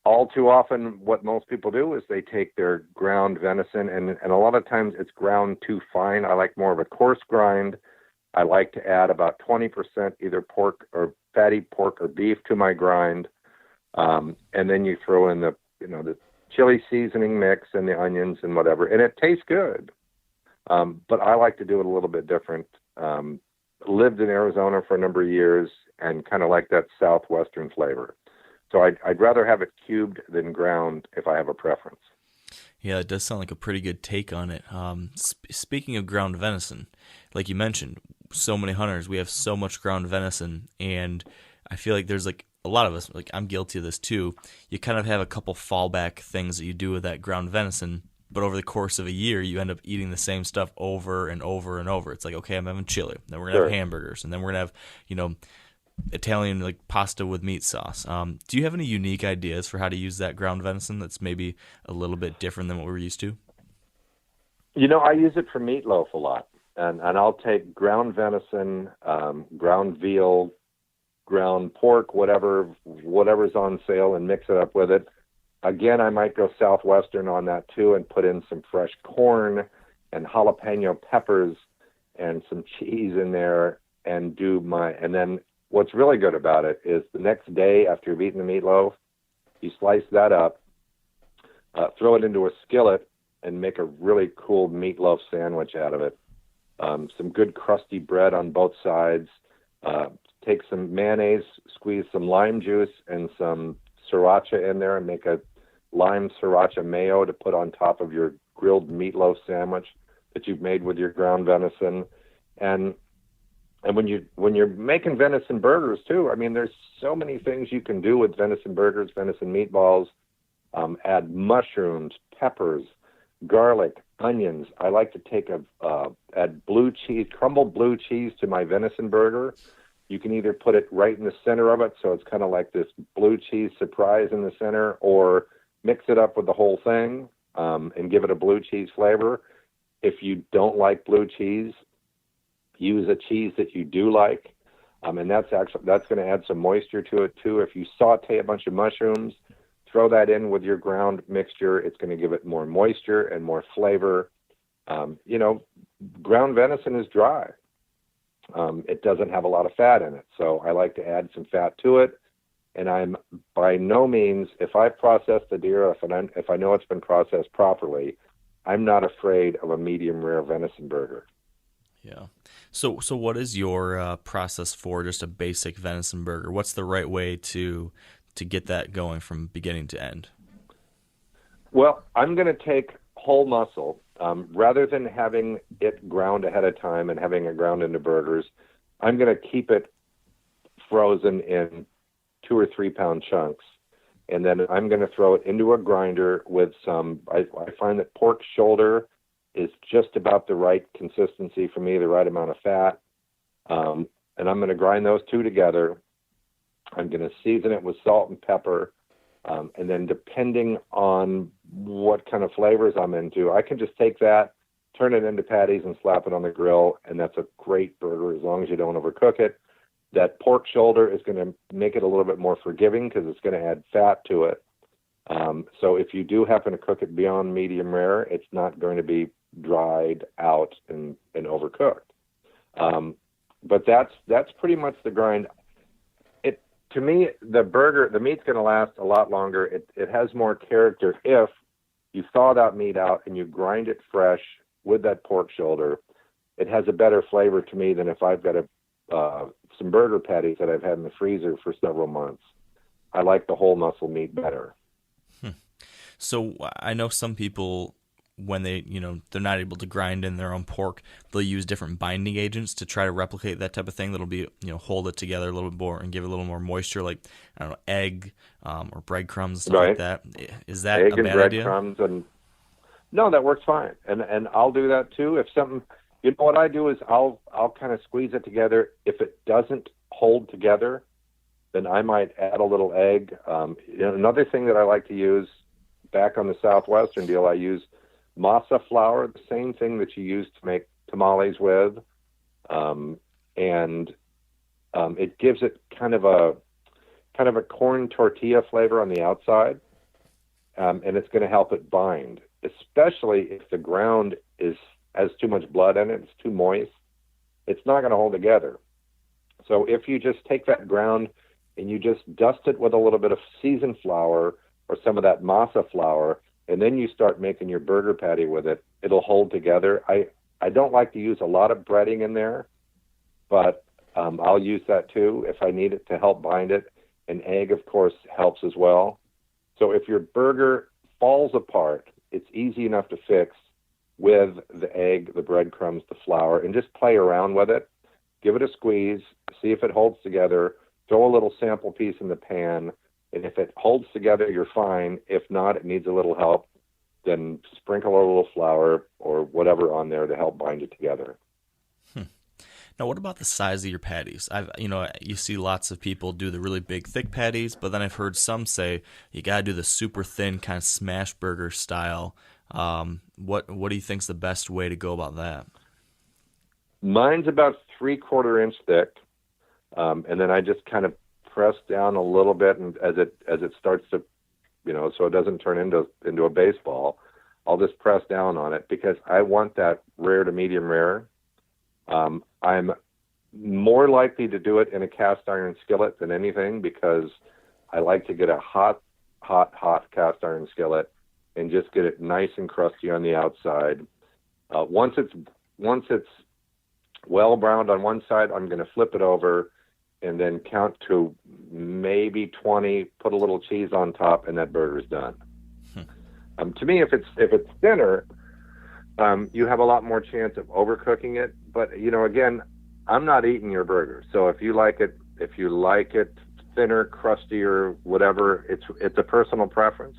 All too often, what most people do is they take their ground venison, and a lot of times it's ground too fine. I like more of a coarse grind. I like to add about 20% either pork or fatty pork or beef to my grind, and then you throw in the chili seasoning mix and the onions and whatever, and it tastes good. But I like to do it a little bit different. Lived in Arizona for a number of years and kind of like that southwestern flavor. So I'd rather have it cubed than ground if I have a preference. Yeah, it does sound like a pretty good take on it. Speaking of ground venison, like you mentioned, so many hunters, we have so much ground venison, and I feel like there's like a lot of us, like I'm guilty of this too, you kind of have a couple fallback things that you do with that ground venison, but over the course of a year, you end up eating the same stuff over and over and over. It's like, okay, I'm having chili, then we're going to have hamburgers, and then we're going to have, Italian like pasta with meat sauce. Do you have any unique ideas for how to use that ground venison that's maybe a little bit different than what we're used to? I use it for meatloaf a lot, and I'll take ground venison, ground veal, ground pork, whatever's on sale, and mix it up with it. Again, I might go southwestern on that too and put in some fresh corn and jalapeno peppers and some cheese in there and then what's really good about it is the next day after you've eaten the meatloaf, you slice that up, throw it into a skillet, and make a really cool meatloaf sandwich out of it. Some good crusty bread on both sides. Take some mayonnaise, squeeze some lime juice and some sriracha in there, and make a lime sriracha mayo to put on top of your grilled meatloaf sandwich that you've made with your ground venison. And when you're making venison burgers too, I mean, there's so many things you can do with venison burgers, venison meatballs. Add mushrooms, peppers, garlic, onions. I like to add blue cheese, crumbled blue cheese to my venison burger. You can either put it right in the center of it, so it's kind of like this blue cheese surprise in the center, or mix it up with the whole thing and give it a blue cheese flavor. If you don't like blue cheese, use a cheese that you do like, and that's going to add some moisture to it too. If you saute a bunch of mushrooms, throw that in with your ground mixture. It's going to give it more moisture and more flavor. Ground venison is dry. It doesn't have a lot of fat in it, so I like to add some fat to it. And I'm by no means, if I've processed the deer, if I know it's been processed properly, I'm not afraid of a medium rare venison burger. Yeah. So what is your process for just a basic venison burger? What's the right way to get that going from beginning to end? Well, I'm going to take whole muscle. Rather than having it ground ahead of time and having it ground into burgers, I'm going to keep it frozen in 2 or 3 pound chunks. And then I'm going to throw it into a grinder with I find that pork shoulder is just about the right consistency for me, the right amount of fat. And I'm going to grind those two together. I'm going to season it with salt and pepper. And then depending on what kind of flavors I'm into, I can just take that, turn it into patties and slap it on the grill. And that's a great burger as long as you don't overcook it. That pork shoulder is going to make it a little bit more forgiving because it's going to add fat to it. So if you do happen to cook it beyond medium rare, it's not going to be dried out and overcooked. But that's pretty much the grind. To me, the meat's going to last a lot longer. It has more character if you thaw that meat out and you grind it fresh with that pork shoulder. It has a better flavor to me than if I've got some burger patties that I've had in the freezer for several months. I like the whole muscle meat better. So I know some people, when they're not able to grind in their own pork, they'll use different binding agents to try to replicate that type of thing. That'll be, hold it together a little bit more and give it a little more moisture, like, I don't know, egg or breadcrumbs, stuff like that. Is that egg a bad and breadcrumbs idea? No, that works fine. And I'll do that too. If something, what I do is I'll kind of squeeze it together. If it doesn't hold together, then I might add a little egg. Another thing that I like to use, back on the Southwestern deal, I use masa flour, the same thing that you use to make tamales with, and it gives it kind of a corn tortilla flavor on the outside, and it's going to help it bind, especially if the ground has too much blood in it, it's too moist. It's not going to hold together. So if you just take that ground and you just dust it with a little bit of seasoned flour or some of that masa flour, and then you start making your burger patty with it, it'll hold together. I don't like to use a lot of breading in there, but I'll use that too if I need it to help bind it. An egg, of course, helps as well. So if your burger falls apart, it's easy enough to fix with the egg, the breadcrumbs, the flour, and just play around with it. Give it a squeeze, see if it holds together, throw a little sample piece in the pan, and if it holds together, you're fine. If not, it needs a little help, then sprinkle a little flour or whatever on there to help bind it together. Now, what about the size of your patties? You see lots of people do the really big, thick patties, but then I've heard some say you got to do the super thin kind of smash burger style. What do you think's the best way to go about that? Mine's about 3/4 inch thick, and then I just kind of press down a little bit, and as it starts to, so it doesn't turn into a baseball, I'll just press down on it because I want that rare to medium rare. I'm more likely to do it in a cast iron skillet than anything because I like to get a hot cast iron skillet and just get it nice and crusty on the outside. Once it's well browned on one side, I'm going to flip it over and then count to maybe 20, put a little cheese on top, and that burger's done. To me, if it's thinner, you have a lot more chance of overcooking it. But again, I'm not eating your burger. So if you like it thinner, crustier, whatever, it's a personal preference.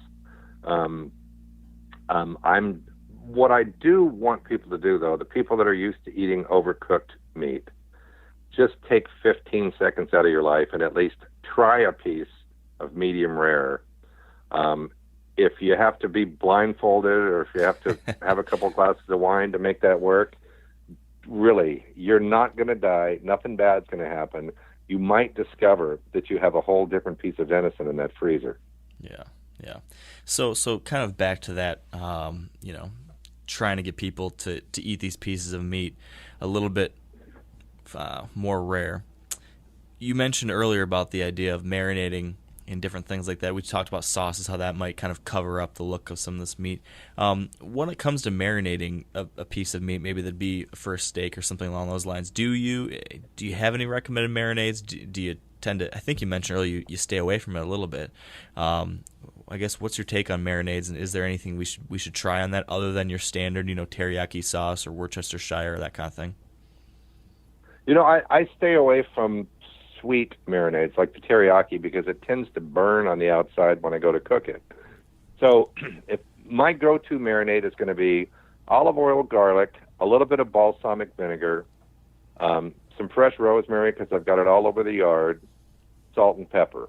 What I do want people to do, though, the people that are used to eating overcooked meat, just take 15 seconds out of your life and at least try a piece of medium rare. If you have to be blindfolded or if you have to have a couple glasses of wine to make that work, really, you're not going to die. Nothing bad's going to happen. You might discover that you have a whole different piece of venison in that freezer. Yeah. So kind of back to that, trying to get people to eat these pieces of meat a little bit more rare. You mentioned earlier about the idea of marinating different things like that. We talked about sauces, how that might kind of cover up the look of some of this meat. When it comes to marinating a piece of meat, maybe that'd be for a steak or something along those lines, do you have any recommended marinades? Do you tend to, I think you mentioned earlier, you stay away from it a little bit. I guess, what's your take on marinades, and is there anything we should try on that other than your standard, teriyaki sauce or Worcestershire or that kind of thing? I stay away from sweet marinades like the teriyaki because it tends to burn on the outside when I go to cook it. So if my go-to marinade is going to be olive oil, garlic, a little bit of balsamic vinegar, some fresh rosemary because I've got it all over the yard, salt and pepper,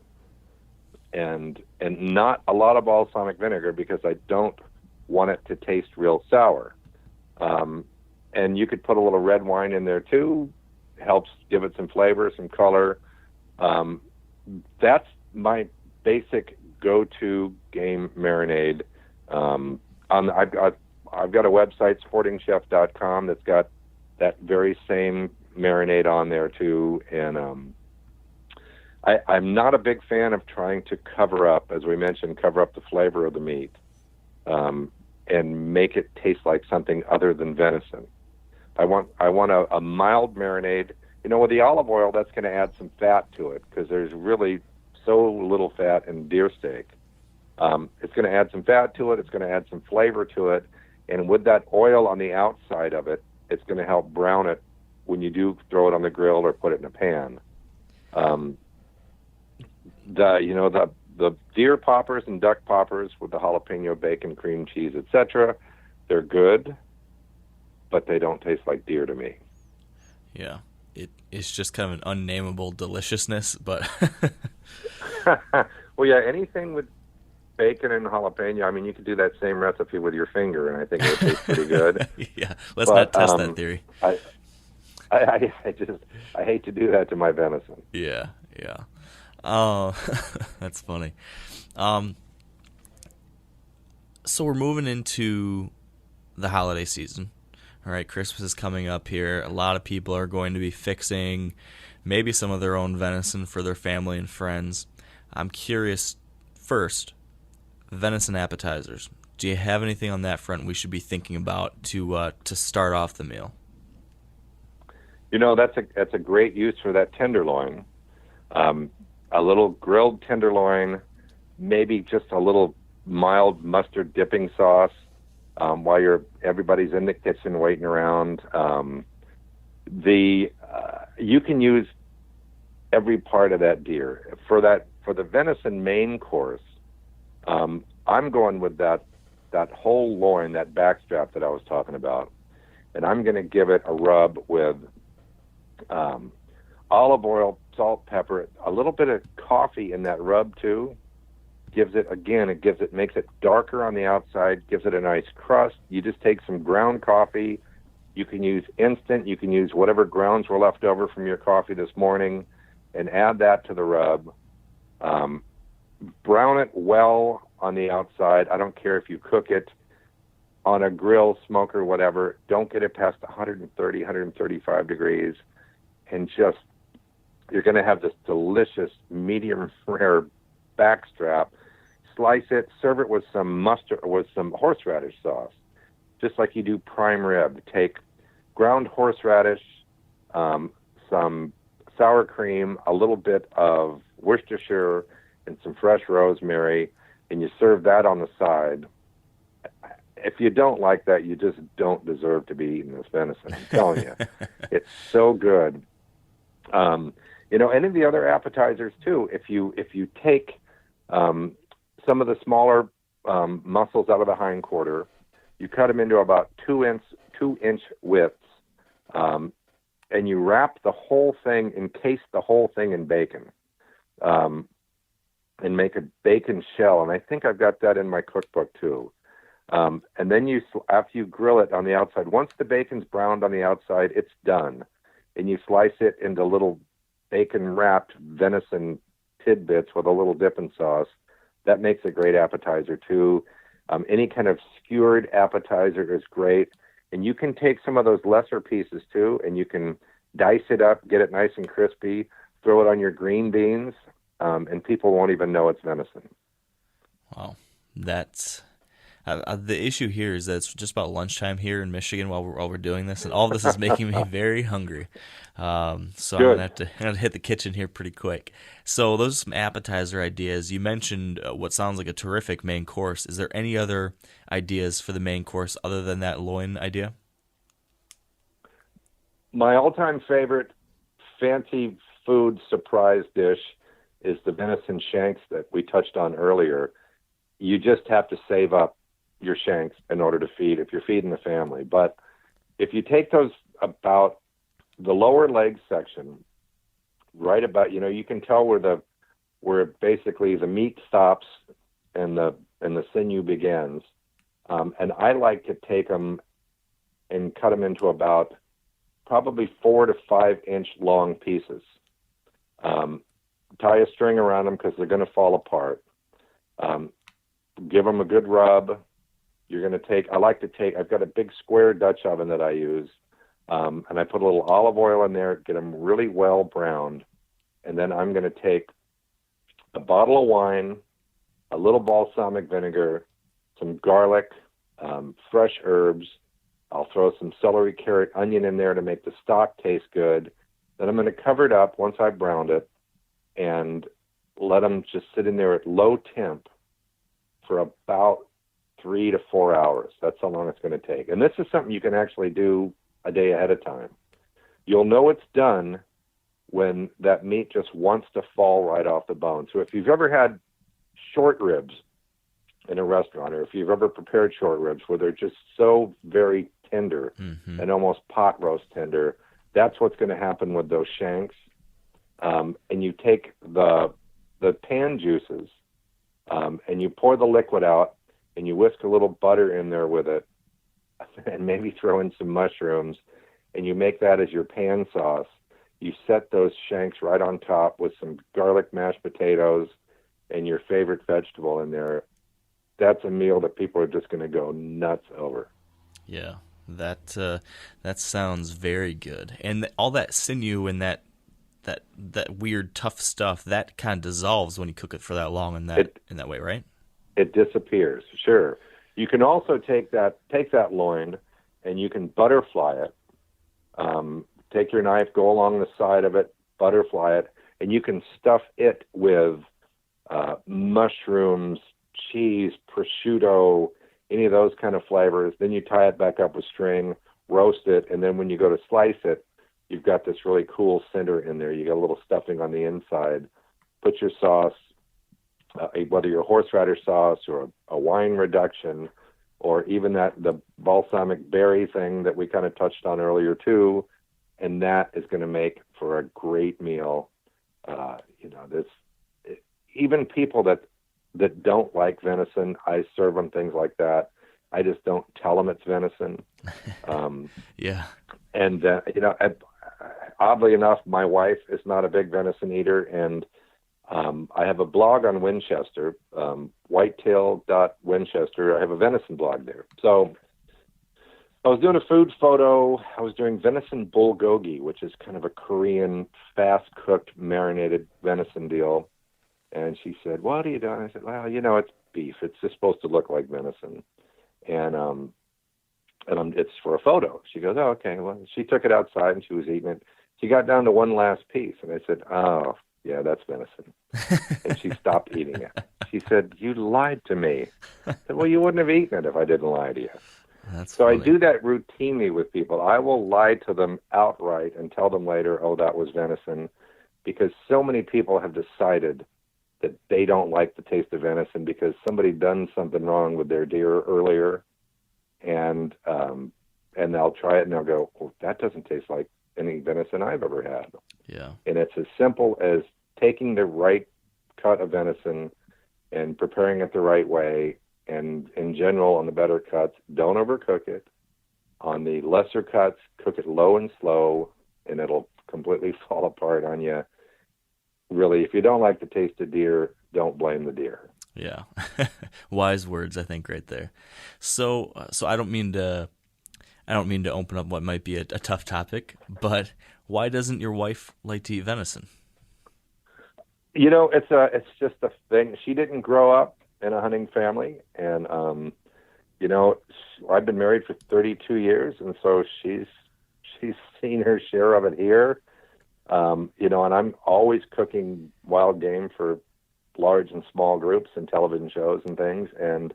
and not a lot of balsamic vinegar because I don't want it to taste real sour. And you could put a little red wine in there too. Helps give it some flavor, some color. That's my basic go-to game marinade. I've got a website, sportingchef.com, that's got that very same marinade on there too. And I'm not a big fan of trying to cover up the flavor of the meat and make it taste like something other than venison. I want a mild marinade. With the olive oil, that's going to add some fat to it because there's really so little fat in deer steak. It's going to add some fat to it. It's going to add some flavor to it. And with that oil on the outside of it, it's going to help brown it when you do throw it on the grill or put it in a pan. The deer poppers and duck poppers with the jalapeno, bacon, cream cheese, etc., they're good, but they don't taste like deer to me. Yeah, it's just kind of an unnameable deliciousness, but... Well, yeah, anything with bacon and jalapeno, I mean, you could do that same recipe with your finger, and I think it would taste pretty good. Yeah, let's not test that theory. I hate to do that to my venison. Yeah. Oh, that's funny. So we're moving into the holiday season. All right, Christmas is coming up here. A lot of people are going to be fixing maybe some of their own venison for their family and friends. I'm curious, first, venison appetizers. Do you have anything on that front we should be thinking about to start off the meal? That's a great use for that tenderloin. A little grilled tenderloin, maybe just a little mild mustard dipping sauce while everybody's in the kitchen waiting around. You can use every part of that deer for the venison main course. I'm going with that whole loin, that backstrap that I was talking about, and I'm going to give it a rub with olive oil, salt, pepper, a little bit of coffee in that rub too. Makes it darker on the outside, gives it a nice crust. You just take some ground coffee. You can use instant. You can use whatever grounds were left over from your coffee this morning and add that to the rub. Brown it well on the outside. I don't care if you cook it on a grill, smoker, whatever. Don't get it past 130, 135 degrees. And you're going to have this delicious medium rare backstrap. Slice it, serve it with some horseradish sauce, just like you do prime rib. Take ground horseradish, some sour cream, a little bit of Worcestershire, and some fresh rosemary, and you serve that on the side. If you don't like that, you just don't deserve to be eating this venison. I'm telling you, it's so good. Any of the other appetizers too. If you take some of the smaller muscles out of the hindquarter, you cut them into about 2-inch widths, and you wrap the whole thing, encase the whole thing in bacon, and make a bacon shell. And I think I've got that in my cookbook too. And then after you grill it on the outside, once the bacon's browned on the outside, it's done. And you slice it into little bacon-wrapped venison tidbits with a little dipping sauce. That makes a great appetizer too. Any kind of skewered appetizer is great. And you can take some of those lesser pieces too, and you can dice it up, get it nice and crispy, throw it on your green beans. and people won't even know it's venison. Wow, that's the issue here is that it's just about lunchtime here in Michigan while we're doing this, and all this is making me very hungry. So Good. I'm gonna have to hit the kitchen here pretty quick. So those are some appetizer ideas. You mentioned what sounds like a terrific main course. Is there any other ideas for the main course other than that loin idea? My all-time favorite fancy food surprise dish is the venison shanks that we touched on earlier. You just have to save up your shanks in order to feed if you're feeding the family. But if you take those about the lower leg section, right about, you can tell where basically the meat stops and the sinew begins. And I like to take them and cut them into about probably 4 to 5 inch long pieces. Tie a string around them because they're going to fall apart. Give them a good rub. I've got a big square Dutch oven that I use, and I put a little olive oil in there, get them really well browned, and then I'm going to take a bottle of wine, a little balsamic vinegar, some garlic, fresh herbs. I'll throw some celery, carrot, onion in there to make the stock taste good. Then I'm going to cover it up once I've browned it and let them just sit in there at low temp for about 3 to 4 hours. That's how long it's going to take. And this is something you can actually do a day ahead of time. You'll know it's done when that meat just wants to fall right off the bone. So if you've ever had short ribs in a restaurant, or if you've ever prepared short ribs where they're just so very tender and almost pot roast tender, that's what's going to happen with those shanks. And you take the pan juices and you pour the liquid out, and you whisk a little butter in there with it, and maybe throw in some mushrooms, and you make that as your pan sauce. You set those shanks right on top with some garlic mashed potatoes and your favorite vegetable in there. That's a meal that people are just going to go nuts over. Yeah, that sounds very good. And all that sinew and that weird tough stuff, that kind of dissolves when you cook it for that long in that way, right? It disappears, sure. You can also take that loin and you can butterfly it. Take your knife, go along the side of it, butterfly it, and you can stuff it with mushrooms, cheese, prosciutto, any of those kind of flavors. Then you tie it back up with string, roast it, and then when you go to slice it, you've got this really cool center in there. You got a little stuffing on the inside. Put your sauce, whether your horseradish sauce or a wine reduction, or even the balsamic berry thing that we kind of touched on earlier too, and that is going to make for a great meal. Even people that don't like venison, I serve them things like that. I just don't tell them it's venison. Yeah. And oddly enough, my wife is not a big venison eater, and I have a blog on Winchester, whitetail.winchester. I have a venison blog there. So I was doing a food photo. I was doing venison bulgogi, which is kind of a Korean fast-cooked marinated venison deal. And she said, "What are you doing?" I said, "Well, it's beef. It's just supposed to look like venison." And it's for a photo. She goes, "Oh, okay." Well, she took it outside and she was eating it. She got down to one last piece, and I said, "Oh, yeah, that's venison." And she stopped eating it. She said, "You lied to me." I said, "Well, you wouldn't have eaten it if I didn't lie to you." That's so funny. I do that routinely with people. I will lie to them outright and tell them later, "Oh, that was venison," because so many people have decided that they don't like the taste of venison because somebody done something wrong with their deer earlier, and they'll try it and they'll go, "Well, that doesn't taste like any venison I've ever had." Yeah. And it's as simple as taking the right cut of venison and preparing it the right way. And in general, on the better cuts, don't overcook it. On the lesser cuts, cook it low and slow, and it'll completely fall apart on you. Really, if you don't like the taste of deer, don't blame the deer. Yeah. Wise words, I think, right there. So I don't mean to open up what might be a tough topic, but why doesn't your wife like to eat venison? It's just a thing. She didn't grow up in a hunting family, and I've been married for 32 years, and so she's seen her share of it here. And I'm always cooking wild game for large and small groups and television shows and things, and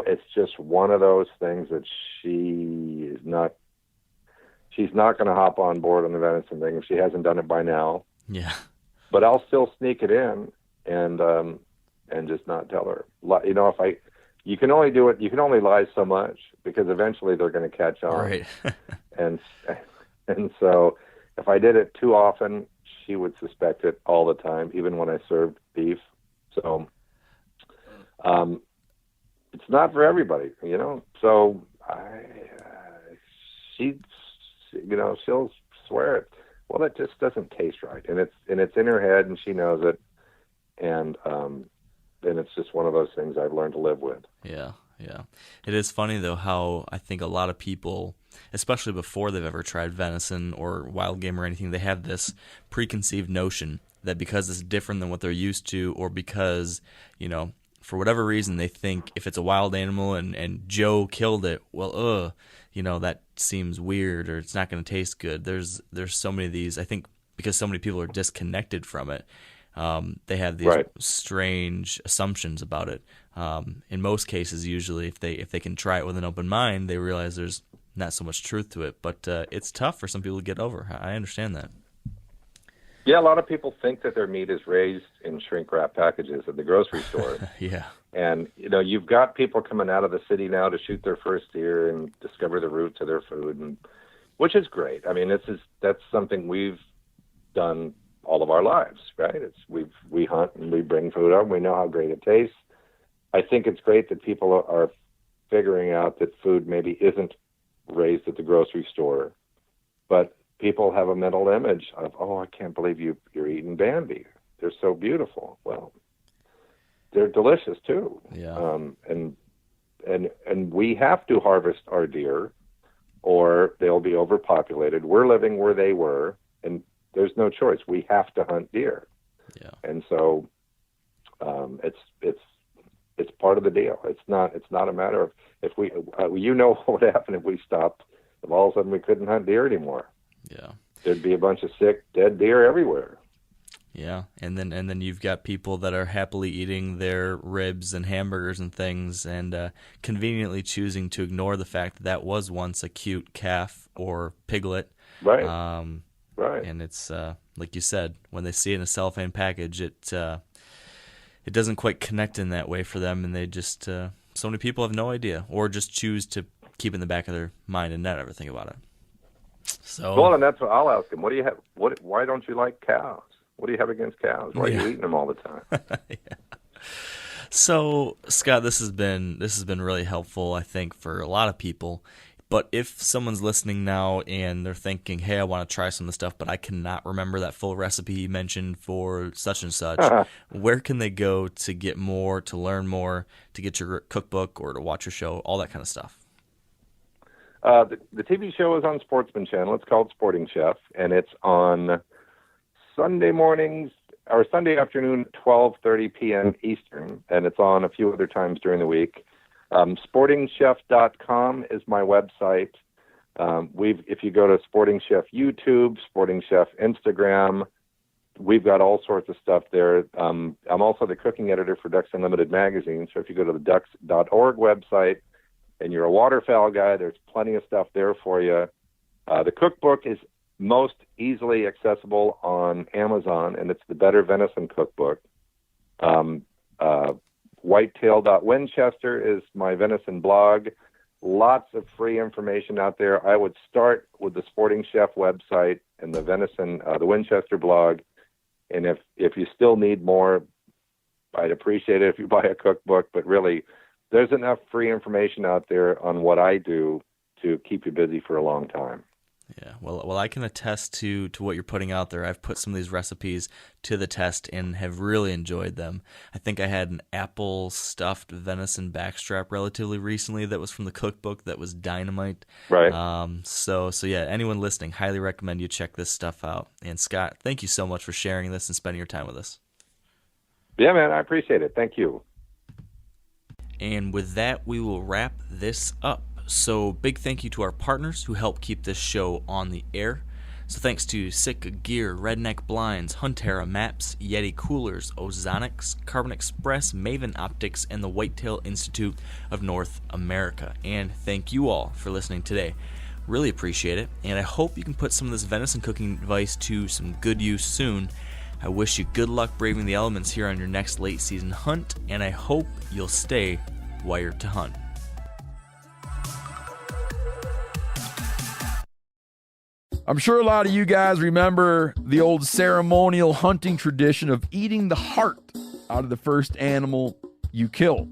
it's just one of those things that she's not going to hop on board on the venison thing if she hasn't done it by now. Yeah. But I'll still sneak it in and just not tell her. You can only do it. You can only lie so much because eventually they're going to catch on. Right. and so if I did it too often, she would suspect it all the time, even when I served beef. So it's not for everybody, So she'll swear it. Well, it just doesn't taste right, and it's in her head, and she knows it, and it's just one of those things I've learned to live with. Yeah. It is funny though how I think a lot of people, especially before they've ever tried venison or wild game or anything, they have this preconceived notion that because it's different than what they're used to, or because for whatever reason they think if it's a wild animal and Joe killed it, well, that seems weird, or it's not going to taste good. There's so many of these. I think because so many people are disconnected from it, they have these strange assumptions about it. In most cases, usually, if they can try it with an open mind, they realize there's not so much truth to it. But it's tough for some people to get over. I understand that. Yeah, a lot of people think that their meat is raised in shrink wrap packages at the grocery store. Yeah. And, you've got people coming out of the city now to shoot their first deer and discover the roots of their food, which is great. I mean, that's something we've done all of our lives, right? We hunt and we bring food up, and we know how great it tastes. I think it's great that people are figuring out that food maybe isn't raised at the grocery store, but people have a mental image of, oh, I can't believe you're eating Bambi. They're so beautiful. Well, they're delicious too. Yeah. And we have to harvest our deer, or they'll be overpopulated. We're living where they were, and there's no choice. We have to hunt deer. Yeah. And so, it's part of the deal. It's not a matter of if we, what would happen if we stopped. If all of a sudden we couldn't hunt deer anymore. Yeah. There'd be a bunch of sick, dead deer everywhere. Yeah, and then you've got people that are happily eating their ribs and hamburgers and things, and conveniently choosing to ignore the fact that was once a cute calf or piglet. Right. Right. And it's like you said, when they see it in a cellophane package, it doesn't quite connect in that way for them, and they just so many people have no idea, or just choose to keep it in the back of their mind and not ever think about it. So. Well, and that's what I'll ask them. What do you have? Why don't you like cows? What do you have against cows? Why are you eating them all the time? Yeah. So, Scott, this has been really helpful, I think, for a lot of people. But if someone's listening now and they're thinking, "Hey, I want to try some of the stuff, but I cannot remember that full recipe you mentioned for such and such," where can they go to get more, to learn more, to get your cookbook, or to watch your show, all that kind of stuff? The TV show is on Sportsman Channel. It's called Sporting Chef, and it's on Sunday mornings or Sunday afternoon, 12:30 p.m. Eastern, and it's on a few other times during the week. SportingChef.com is my website. If you go to Sporting Chef YouTube, Sporting Chef Instagram, we've got all sorts of stuff there. I'm also the cooking editor for Ducks Unlimited magazine, so if you go to the ducks.org website and you're a waterfowl guy, there's plenty of stuff there for you. The cookbook is most easily accessible on Amazon, and it's the Better Venison Cookbook. Whitetail.Winchester is my venison blog. Lots of free information out there. I would start with the Sporting Chef website and the venison, the Winchester blog. And if you still need more, I'd appreciate it if you buy a cookbook. But really, there's enough free information out there on what I do to keep you busy for a long time. Yeah, well, I can attest to what you're putting out there. I've put some of these recipes to the test and have really enjoyed them. I think I had an apple stuffed venison backstrap relatively recently that was from the cookbook that was dynamite. Right. So yeah, anyone listening, highly recommend you check this stuff out. And Scott, thank you so much for sharing this and spending your time with us. Yeah, man, I appreciate it. Thank you. And with that, we will wrap this up. So big thank you to our partners who help keep this show on the air. So thanks to Sitka Gear, Redneck Blinds, Huntera Maps, Yeti Coolers, Ozonics, Carbon Express, Maven Optics, and the Whitetail Institute of North America. And thank you all for listening today. Really appreciate it, and I hope you can put some of this venison cooking advice to some good use soon. I wish you good luck braving the elements here on your next late season hunt, and I hope you'll stay wired to hunt. I'm sure a lot of you guys remember the old ceremonial hunting tradition of eating the heart out of the first animal you kill.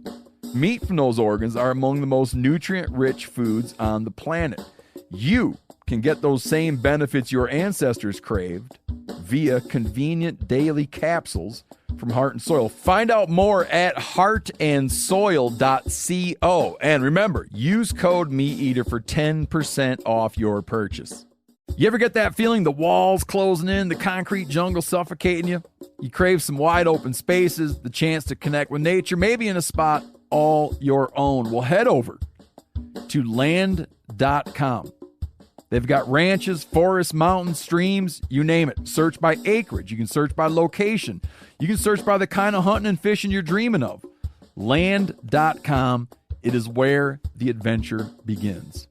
Meat from those organs are among the most nutrient-rich foods on the planet. You can get those same benefits your ancestors craved via convenient daily capsules from Heart and Soil. Find out more at heartandsoil.co. And remember, use code MeatEater for 10% off your purchase. You ever get that feeling the walls closing in, the concrete jungle suffocating you? You crave some wide open spaces, the chance to connect with nature, maybe in a spot all your own. Well, head over to land.com. They've got ranches, forests, mountains, streams, you name it. Search by acreage. You can search by location. You can search by the kind of hunting and fishing you're dreaming of. Land.com. It is where the adventure begins.